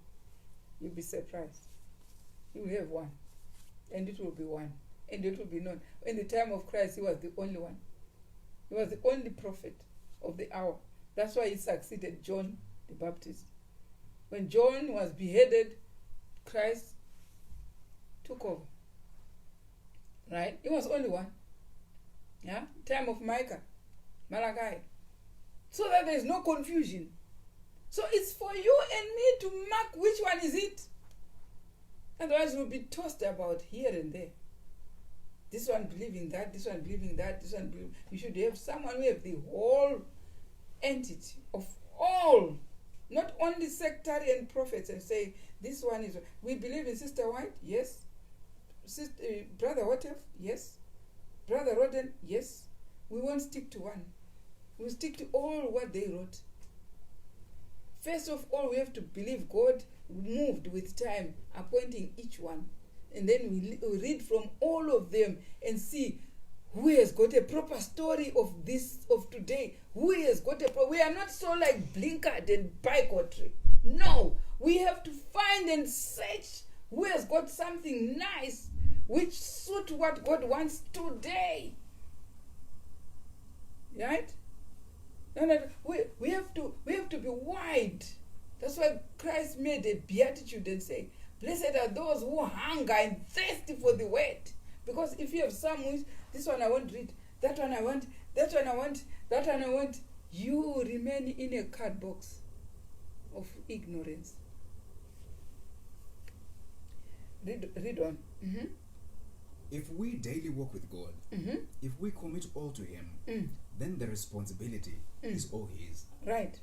You'll be surprised. You will have one. And it will be one. And it will be known. In the time of Christ, He was the only one. He was the only prophet of the hour. That's why He succeeded John the Baptist. When John was beheaded, Christ took over. Right? He was only one. Yeah? Time of Micah, Malachi. So that there is no confusion. So it's for you and me to mark which one is it. Otherwise we'll be tossed about here and there. This one believing that, this one believing that, this one believing. You should have someone who have the whole entity of all, not only sectarian prophets, and say, this one is, we believe in Sister White, yes. Brother Whatever, yes. Brother Rodden, yes. We won't stick to one. We'll stick to all what they wrote. First of all, we have to believe God moved with time, appointing each one. And then we read from all of them and see who has got a proper story of this, of today. Who has got we are not so like blinkered and bigotry. No, we have to find and search who has got something nice which suit what God wants today. Right? No, we have to be wide. That's why Christ made a beatitude and say, blessed are those who hunger and thirsty for the word. Because if you have some which, this one I won't read, that one I want, that one I want, that one I want, you remain in a card box of ignorance. Read on. Mm-hmm. If we daily walk with God, if we commit all to Him, then the responsibility is all His. Right.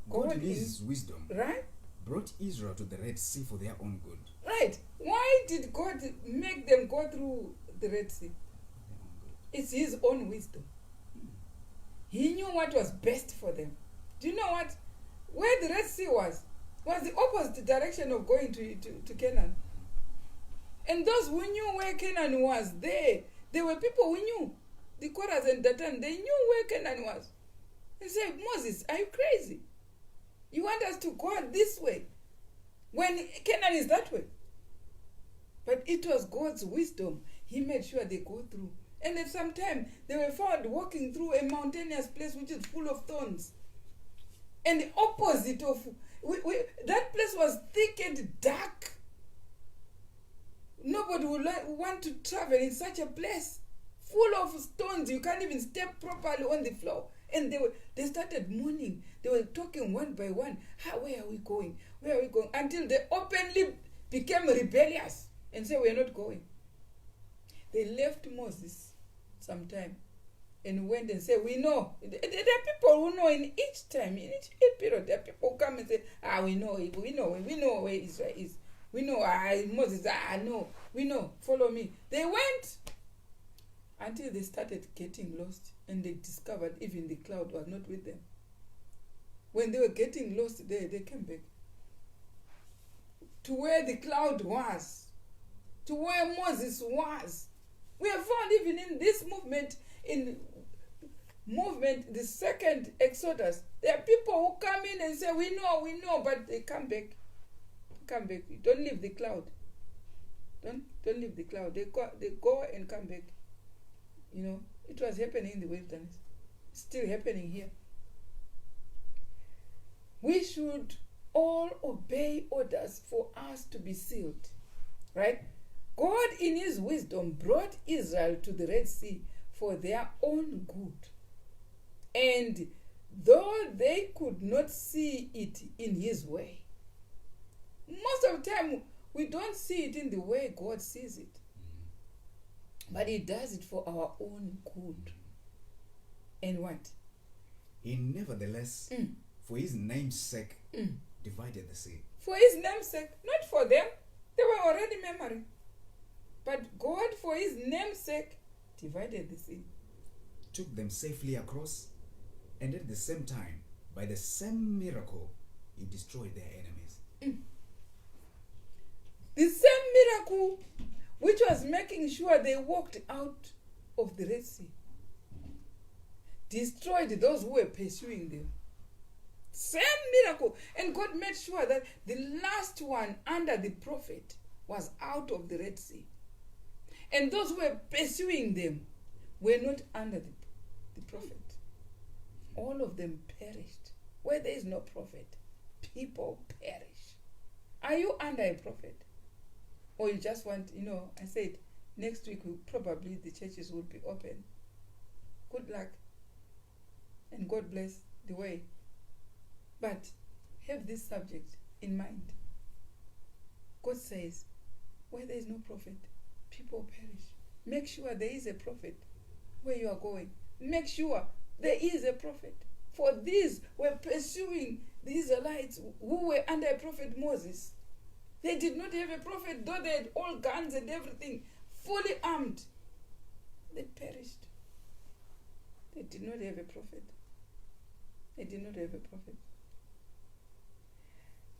God in His wisdom right? brought Israel to the Red Sea for their own good. Right. Why did God make them go through the Red Sea? It's his own wisdom. He knew what was best for them. Do you know what? Where the Red Sea was the opposite direction of going to Canaan. And those who knew where Canaan was, they were people who knew. The Korahs and Dathan, they knew where Canaan was. They said, Moses, are you crazy? You want us to go this way when Canaan is that way? But it was God's wisdom. He made sure they go through. And at some time, they were found walking through a mountainous place which is full of thorns. And the opposite of... that place was thick and dark. Nobody would want to travel in such a place. Full of stones. You can't even step properly on the floor. And they started mourning. They were talking one by one. Where are we going? Where are we going? Until they openly became rebellious and said, we're not going. They left Moses sometime and went and said, we know. There are people who know in each time, in each period, there are people who come and say, we know where Israel is. We know, Moses, no, we know, follow me. They went until they started getting lost and they discovered even the cloud was not with them. When they were getting lost there, they came back to where the cloud was, to where Moses was. We have found even in this movement, the second Exodus, there are people who come in and say, we know, but they come back. Come back. Don't leave the cloud. Don't leave the cloud. They go and come back. You know, it was happening in the wilderness. It's still happening here. We should all obey orders for us to be sealed. Right? God in his wisdom brought Israel to the Red Sea for their own good. And though they could not see it in his way, most of the time we don't see it in the way God sees it. But he does it for our own good. And what? He nevertheless, for his name's sake, divided the sea. For his name's sake, not for them. They were already memory. But God, for his name's sake, divided the sea. Took them safely across, and at the same time, by the same miracle, he destroyed their enemies. The same miracle which was making sure they walked out of the Red Sea, destroyed those who were pursuing them. Same miracle. And God made sure that the last one under the prophet was out of the Red Sea. And those who were pursuing them were not under the prophet. All of them perished. Where there is no prophet, people perish. Are you under a prophet? Or you just want, I said, next week probably the churches will be open. Good luck. And God bless the way. But have this subject in mind. God says, where there is no prophet, people perish. Make sure there is a prophet where you are going. Make sure there is a prophet. For these were pursuing the Israelites who were under a prophet Moses. They did not have a prophet, though they had all guns and everything, fully armed. They perished. They did not have a prophet. They did not have a prophet.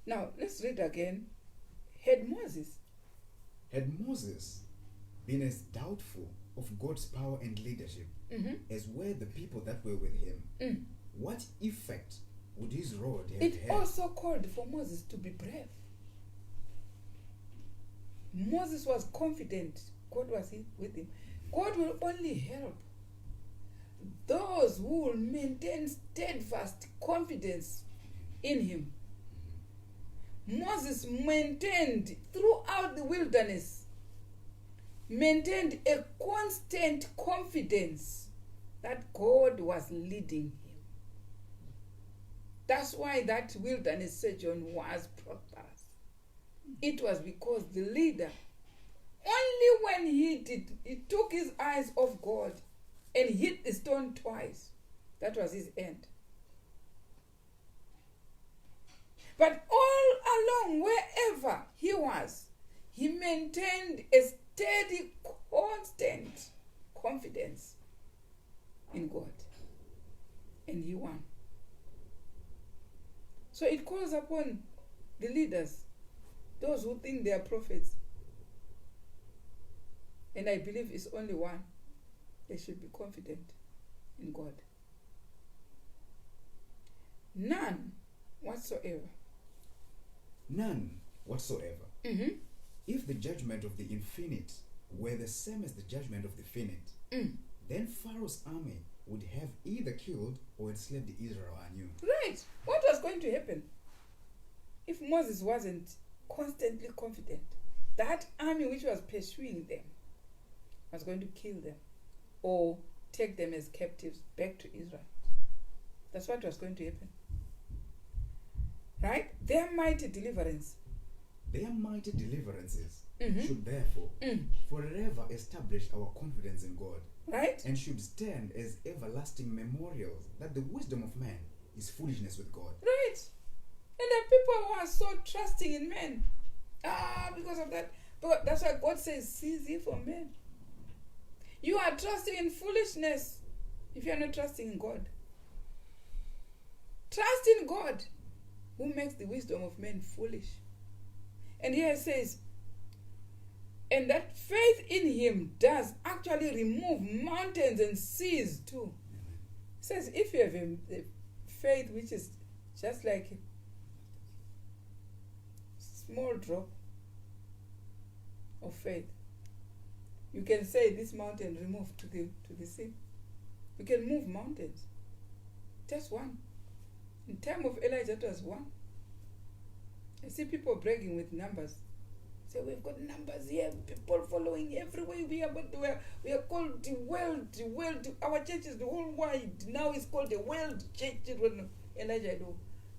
Now, let's read again. Had Moses been as doubtful of God's power and leadership as were the people that were with him, what effect would his rod have had? It also called for Moses to be brave. Moses was confident. God was with him. God will only help those who will maintain steadfast confidence in him. Moses maintained throughout the wilderness, maintained a constant confidence that God was leading him. That's why that wilderness sojourn was prosperous. It was because the leader, only when he took his eyes off God and hit the stone twice, that was his end. But all along, wherever he was, he maintained a steady, constant confidence in God. And he won. So it calls upon the leaders, those who think they are prophets. And I believe it's only one. They should be confident in God. None whatsoever. None whatsoever. Mm-hmm. If the judgment of the infinite were the same as the judgment of the finite, then Pharaoh's army would have either killed or enslaved Israel anew. Right. What was going to happen if Moses wasn't constantly confident? That army which was pursuing them was going to kill them or take them as captives back to Israel. That's what was going to happen. Right? Their mighty deliverances should therefore forever establish our confidence in God. Right? And should stand as everlasting memorials that the wisdom of man is foolishness with God. Right. And the people who are so trusting in men. Because of that. But that's why God says, cease ye from men. You are trusting in foolishness if you are not trusting in God. Trust in God, who makes the wisdom of men foolish. And here it says, and that faith in him does actually remove mountains and seas too. It says if you have a faith which is just like a small drop of faith, you can say this mountain remove to the sea. You can move mountains. Just one. In time of Elijah, it was one. I see people bragging with numbers. Say, we've got numbers here, people following everywhere we are, but we are called the world, our church is the whole wide. Now it's called the world church. Elijah,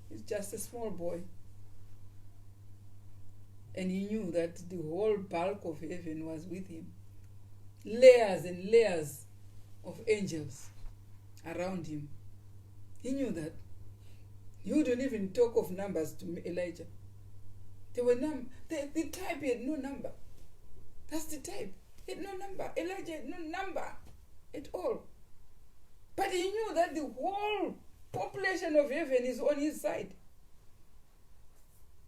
he's just a small boy. And he knew that the whole bulk of heaven was with him. Layers and layers of angels around him. He knew that. He wouldn't even talk of numbers to Elijah. There were the type had no number. That's the type. He had no number. Elijah had no number at all. But he knew that the whole population of heaven is on his side.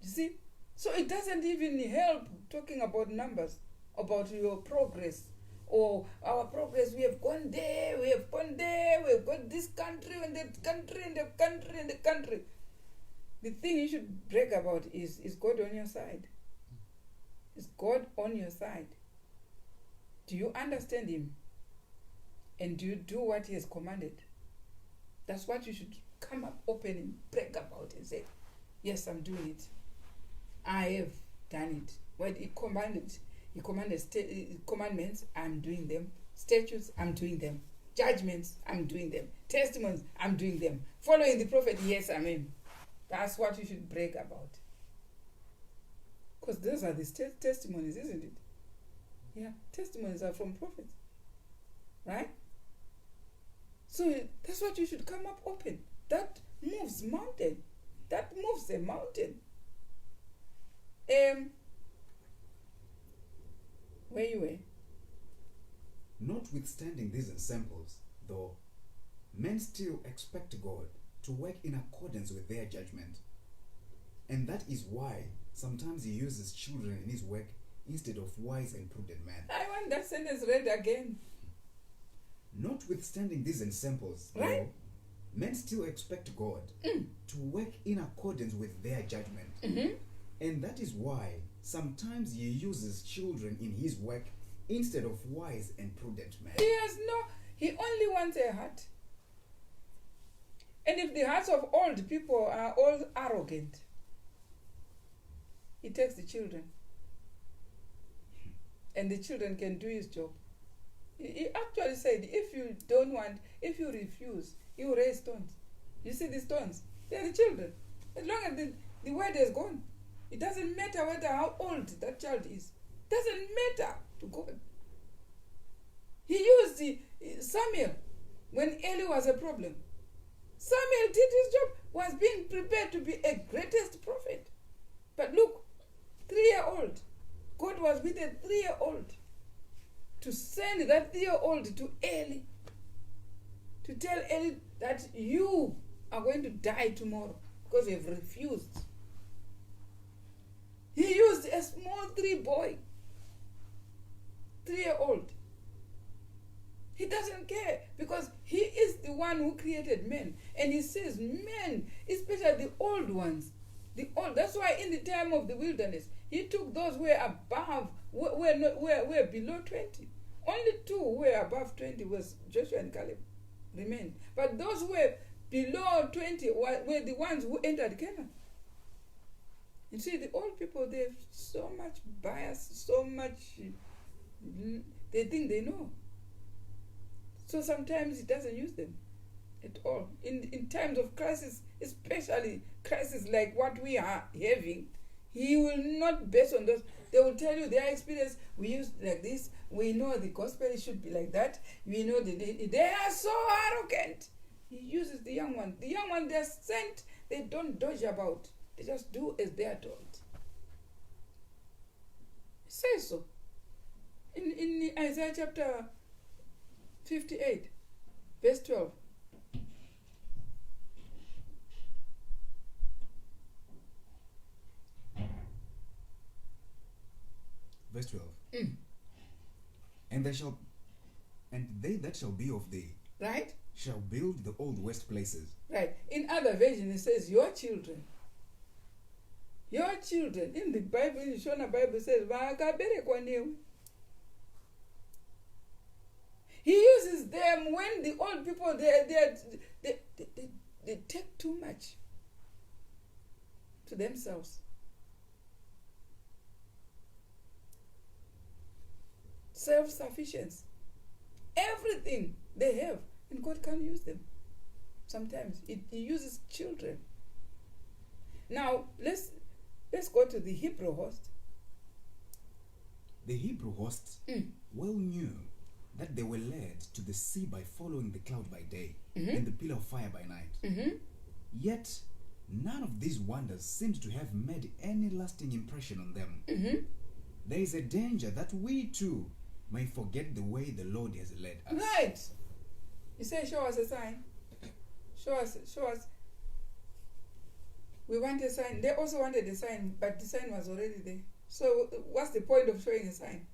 You see? So it doesn't even help talking about numbers, about your progress. Or our progress, we have gone there, we have gone there, we have got this country and that country and the country and the country. The thing you should brag about is God on your side? Is God on your side? Do you understand him? And do you do what he has commanded? That's what you should come up open and brag about and say, yes, I'm doing it. I have done it. What he commanded commandments, I'm doing them. Statutes, I'm doing them. Judgments, I'm doing them. Testimonies, I'm doing them. Following the prophet, yes, amen. That's what you should brag about. Because those are the testimonies, isn't it? Yeah, testimonies are from prophets. Right? So that's what you should come up open. That moves mountain. That moves a mountain. Where you were? Notwithstanding these ensamples, though, men still expect God to work in accordance with their judgment. And that is why sometimes he uses children in his work instead of wise and prudent men. I want that sentence read again. Notwithstanding these ensamples, right? Though, men still expect God to work in accordance with their judgment. Mm-hmm. And that is why sometimes he uses children in his work instead of wise and prudent men. He only wants a heart. And if the hearts of old people are all arrogant, he takes the children. And the children can do his job. He actually said, if you refuse, you raise stones. You see the stones? They are the children. As long as the word is gone, it doesn't matter how old that child is. It doesn't matter to God. He used Samuel when Eli was a problem. Samuel did his job, was being prepared to be a greatest prophet. But look, 3-year-old, God with a 3-year-old to send that 3-year-old to Eli, to tell Eli that you are going to die tomorrow because you have refused. He used a small 3-year-old. He doesn't care because he is the one who created men. And he says men, especially the old ones, that's why in the time of the wilderness, he took those who were above, were below 20. Only 2 who were above 20 was Joshua and Caleb remained. But those who were below 20 were the ones who entered Canaan. You see, the old people, they have so much bias, so much, they think they know. So sometimes he doesn't use them at all. In times of crisis, especially crisis like what we are having, he will not base on those. They will tell you their experience. We use like this. We know the gospel should be like that. We know they are so arrogant. He uses the young ones. The young ones, they're sent. They don't dodge about. They just do as they are told. It says so. In Isaiah chapter 58, verse 12. Verse 12. And they that shall be of thee, Right? shall build the old waste places. Right. In other versions, it says, your children. Your children. In the Bible, in the Shona Bible, it says, "Vakaberekwa newe." He uses them when the old people, they take too much to themselves. Self-sufficiency. Everything they have, and God can use them. Sometimes He uses children. Now, let's go to the Hebrew host. The Hebrew hosts well knew that they were led to the sea by following the cloud by day and the pillar of fire by night. Yet, none of these wonders seemed to have made any lasting impression on them. There is a danger that we too may forget the way the Lord has led us. Right. He said, show us a sign. Show us. We want a sign. They also wanted a sign, but the sign was already there. So what's the point of showing a sign?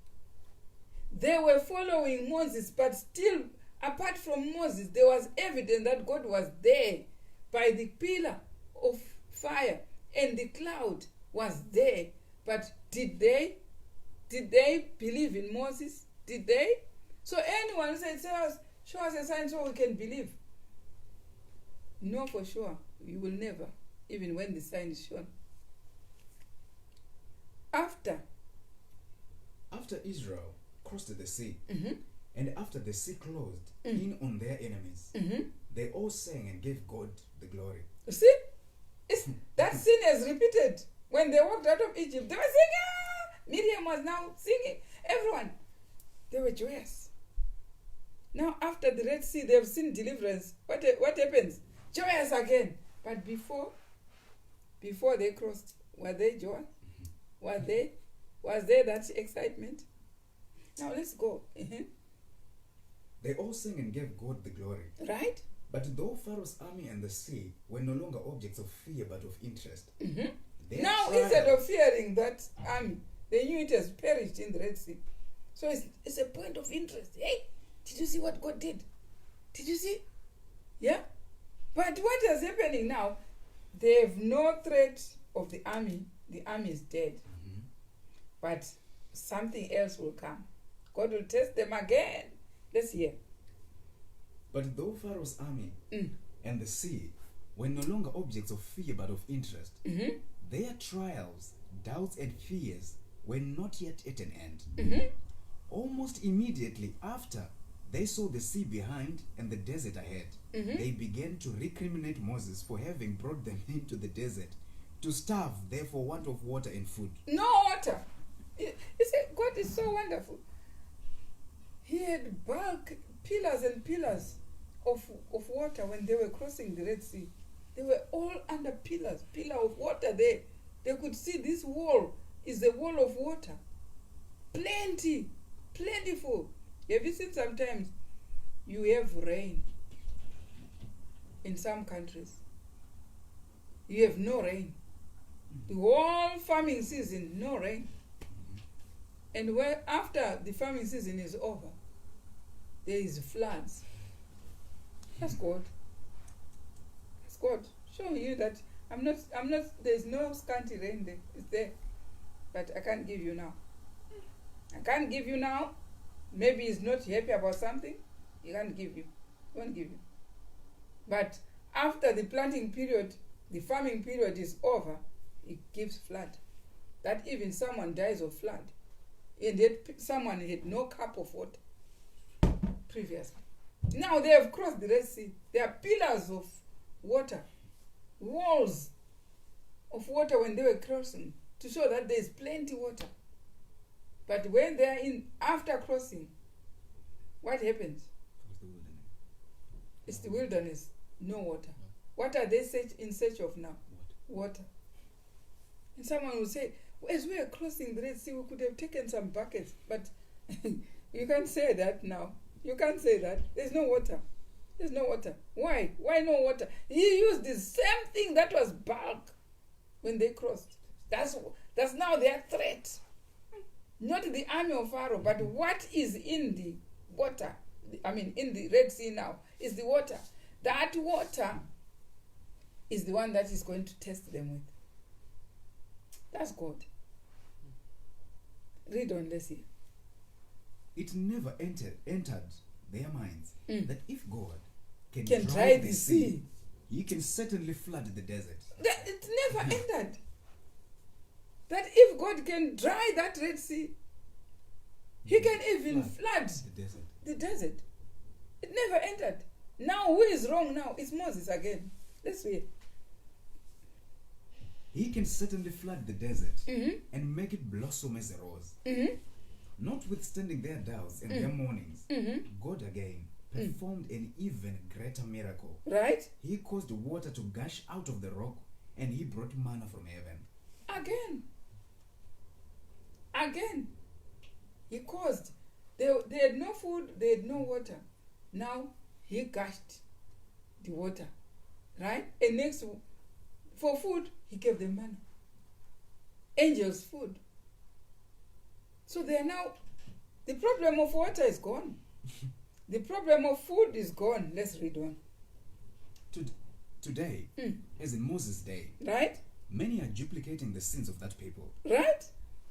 They were following Moses, but still, apart from Moses, there was evidence that God was there by the pillar of fire, and the cloud was there. But did they believe in Moses? Did they? So anyone said, show us a sign so we can believe. No, for sure. You will never, even when the sign is shown. After Israel crossed the sea, and after the sea closed in on their enemies, they all sang and gave God the glory. You see? That scene is repeated. When they walked out of Egypt, they were singing. Miriam was now singing. Everyone, they were joyous. Now after the Red Sea, they have seen deliverance. What happens? Joyous again. But before they crossed, were they joy? Was there that excitement? Now let's go. They all sang and gave God the glory. Right? But though Pharaoh's army and the sea were no longer objects of fear but of interest. Now instead of fearing that army, they knew it has perished in the Red Sea. So it's a point of interest. Hey, did you see what God did? Did you see? Yeah? But what is happening now? They have no threat of the army. The army is dead. But something else will come. God will test them again. Let's hear. But though Pharaoh's army and the sea were no longer objects of fear but of interest, their trials, doubts, and fears were not yet at an end. Almost immediately after they saw the sea behind and the desert ahead, they began to recriminate Moses for having brought them into the desert to starve there for want of water and food. No water. You see, God is so wonderful. He had bulk pillars and pillars of water when they were crossing the Red Sea. They were all under pillars, pillar of water there. They could see this wall is a wall of water. plentiful. Have you seen sometimes you have rain in some countries? You have no rain. The whole farming season, no rain. And after the farming season is over, there is floods. That's God. That's God. Showing you that I'm not, there's no scanty rain there. It's there. But I can't give you now. I can't give you now. Maybe he's not happy about something. He can't give you. He won't give you. But after the planting period, the farming period is over, it gives flood. That even someone dies of flood. And yet someone had no cup of water previously. Now they have crossed the Red Sea. There are pillars of water, walls of water when they were crossing, to show that there is plenty water. But when they are after crossing, what happens? It's the wilderness, no water. What are they in search of now? Water. And someone will say, as we are crossing the Red Sea, we could have taken some buckets. But you can't say that now. You can't say that. There's no water. There's no water. Why? Why no water? He used the same thing that was bulk when they crossed. That's now their threat. Not the army of Pharaoh, but what is in the water, in the Red Sea now, is the water. That water is the one that is going to test them with. That's God. Read on, let's see. It never entered their minds that if God can dry the sea, he can certainly flood the desert. It never entered. That if God can dry that Red Sea, he can even flood the desert. It never entered. Now who is wrong now? It's Moses again. Let's read. He can certainly flood the desert and make it blossom as a rose. Notwithstanding their doubts and their mournings, God again performed an even greater miracle. Right? He caused water to gush out of the rock, and he brought manna from heaven. Again. He caused. They had no food, they had no water. Now, he gushed the water. Right? And next, for food, he gave them manna. Angels' food. So they are now, the problem of water is gone. The problem of food is gone. Let's read on. Today, as in Moses' day, right? Many are duplicating the sins of that people. Right?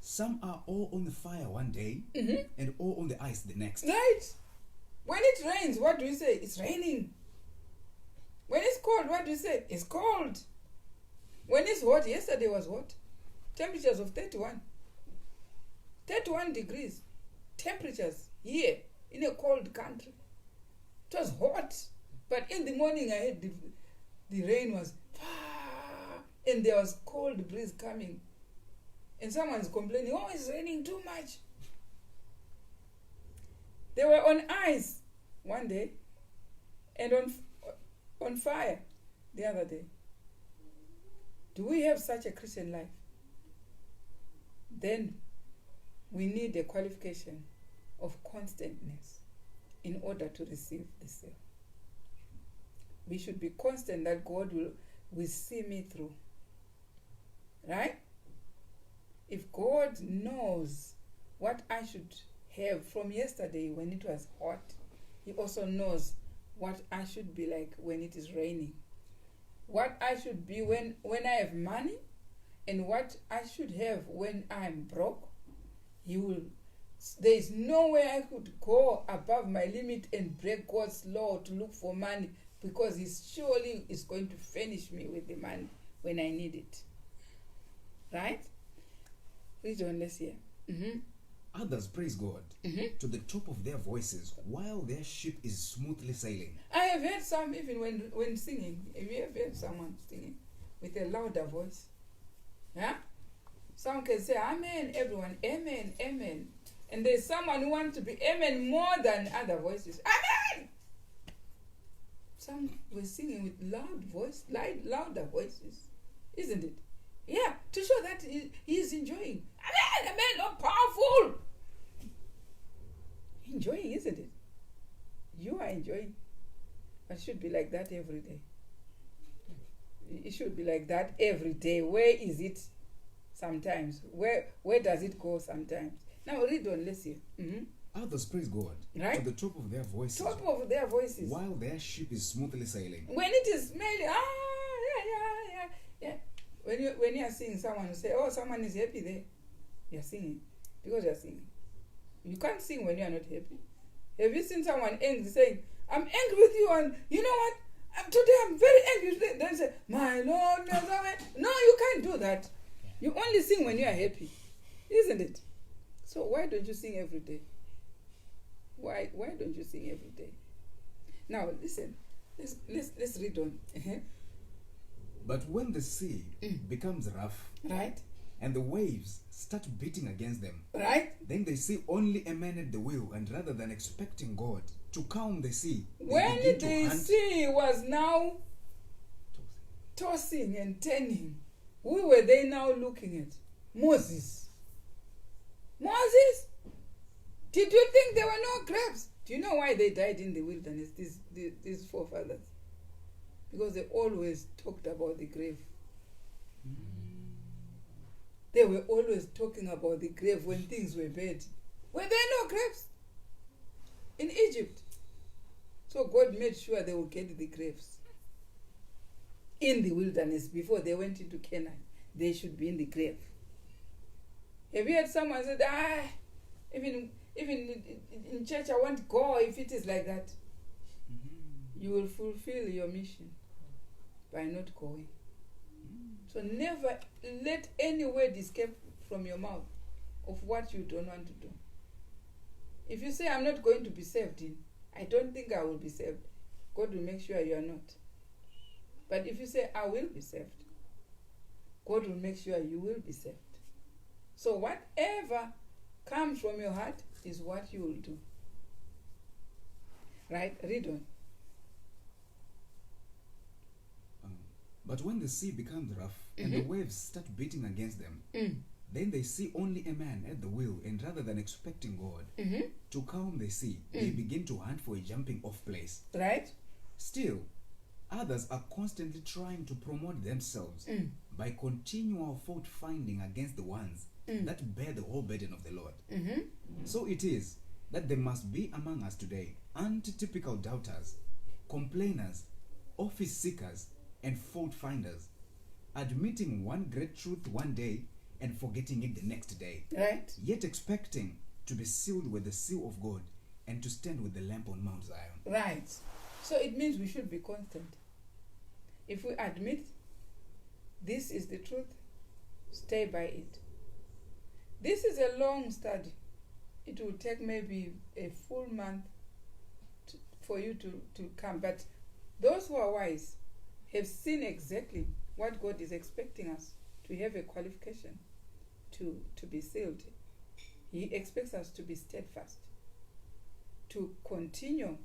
Some are all on the fire one day and all on the ice the next. Right? When it rains, what do we say? It's raining. When it's cold, what do we say? It's cold. When it's hot, yesterday was hot. Temperatures of 31 degrees. Temperatures here in a cold country. It was hot. But in the morning, I heard the rain was and there was cold breeze coming. And someone's complaining, oh, it's raining too much. They were on ice one day and on fire the other day. Do we have such a Christian life? Then we need a qualification of constantness in order to receive the sale. We should be constant that God will see me through. Right? If God knows what I should have from yesterday when it was hot, he also knows what I should be like when it is raining. What I should be when I have money, and what I should have when I'm broke. There is no way I could go above my limit and break God's law to look for money, because he surely is going to furnish me with the money when I need it. Right? Read on, let's hear. Others praise God to the top of their voices while their ship is smoothly sailing. I have heard some, even when singing. Have you ever heard someone singing with a louder voice? Yeah? Some can say, amen, everyone, amen, amen. And there's someone who wants to be amen more than other voices. Amen! Some were singing with louder voices. Isn't it? Yeah, to show that he is enjoying. Amen, amen, oh, powerful. be like that every day. It should be like that every day. Where is it sometimes? Where does it go sometimes? Now read on, let's see. Others praise God Right? to the top of their voices, Top of their voices. while their ship is smoothly sailing. When it is smelling, yeah. When you are seeing someone who say, oh, someone is happy there, you're singing because you're singing. You can't sing when you are not happy. Have you seen someone angry saying, I'm angry with you, and you know what? Today I'm very angry. Then say, my Lord, no, you can't do that. You only sing when you are happy, isn't it? So why don't you sing every day? Why don't you sing every day? Now listen, let's read on. But when the sea becomes rough, Right? and the waves start beating against them, Right? then they see only a man at the wheel, and rather than expecting God to calm the sea, they When begin to the hunt. sea was now tossing and turning, who were they now looking at? Moses. Moses? Did you think there were no grapes? Do you know why they died in the wilderness, these forefathers? Because they always talked about the grave. They were always talking about the grave when things were bad. Were there no grapes in Egypt? So God made sure they would get the grapes in the wilderness before they went into Canaan. They should be in the grave. Have you heard someone say, even in church I won't go if it is like that? You will fulfill your mission by not going. So never let any word escape from your mouth of what you don't want to do. If you say, I'm not going to be saved I don't think I will be saved, God will make sure you are not. But if you say, I will be saved, God will make sure you will be saved. So whatever comes from your heart is what you will do. Right? Read on. But when the sea becomes rough and the waves start beating against them, then they see only a man at the wheel, and rather than expecting God to calm the sea, they begin to hunt for a jumping off place. Right? Still, others are constantly trying to promote themselves by continual fault finding against the ones that bear the whole burden of the Lord. So it is that there must be among us today untypical doubters, complainers, office seekers, and fault finders, admitting one great truth one day and forgetting it the next day, Right? yet expecting to be sealed with the seal of God and to stand with the lamp on Mount Zion. Right. So it means we should be constant. If we admit this is the truth, stay by it. This is a long study. It will take maybe a full month for you to come. But those who are wise have seen exactly what God is expecting us to have a qualification to be sealed. He expects us to be steadfast, to continue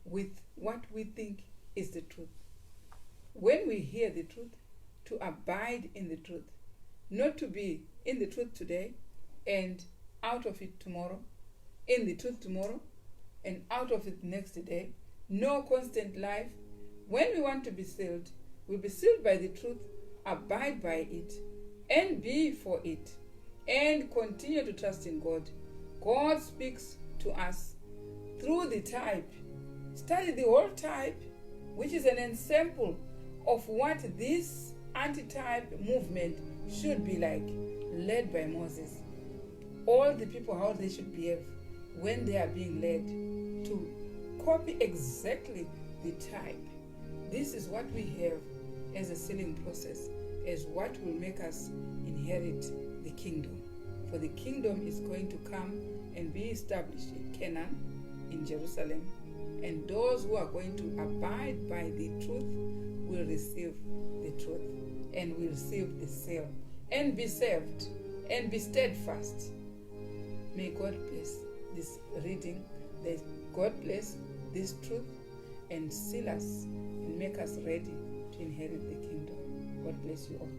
with what we think is the truth. When we hear the truth, to abide in the truth, not to be in the truth today and out of it tomorrow, in the truth tomorrow and out of it next day. No constant life. When we want to be sealed, we'll be sealed by the truth, abide by it, and be for it, and continue to trust in God. God speaks to us through the type. Study the whole type, which is an ensample of what this anti-type movement should be like, led by Moses. All the people, how they should behave when they are being led, to copy exactly the type. This is what we have as a sealing process, as what will make us inherit the kingdom. For the kingdom is going to come and be established in Canaan, in Jerusalem, and those who are going to abide by the truth will receive the truth and will receive the seal and be saved and be steadfast. May God bless this reading. May God bless this truth and seal us and make us ready to inherit the kingdom. God bless you all.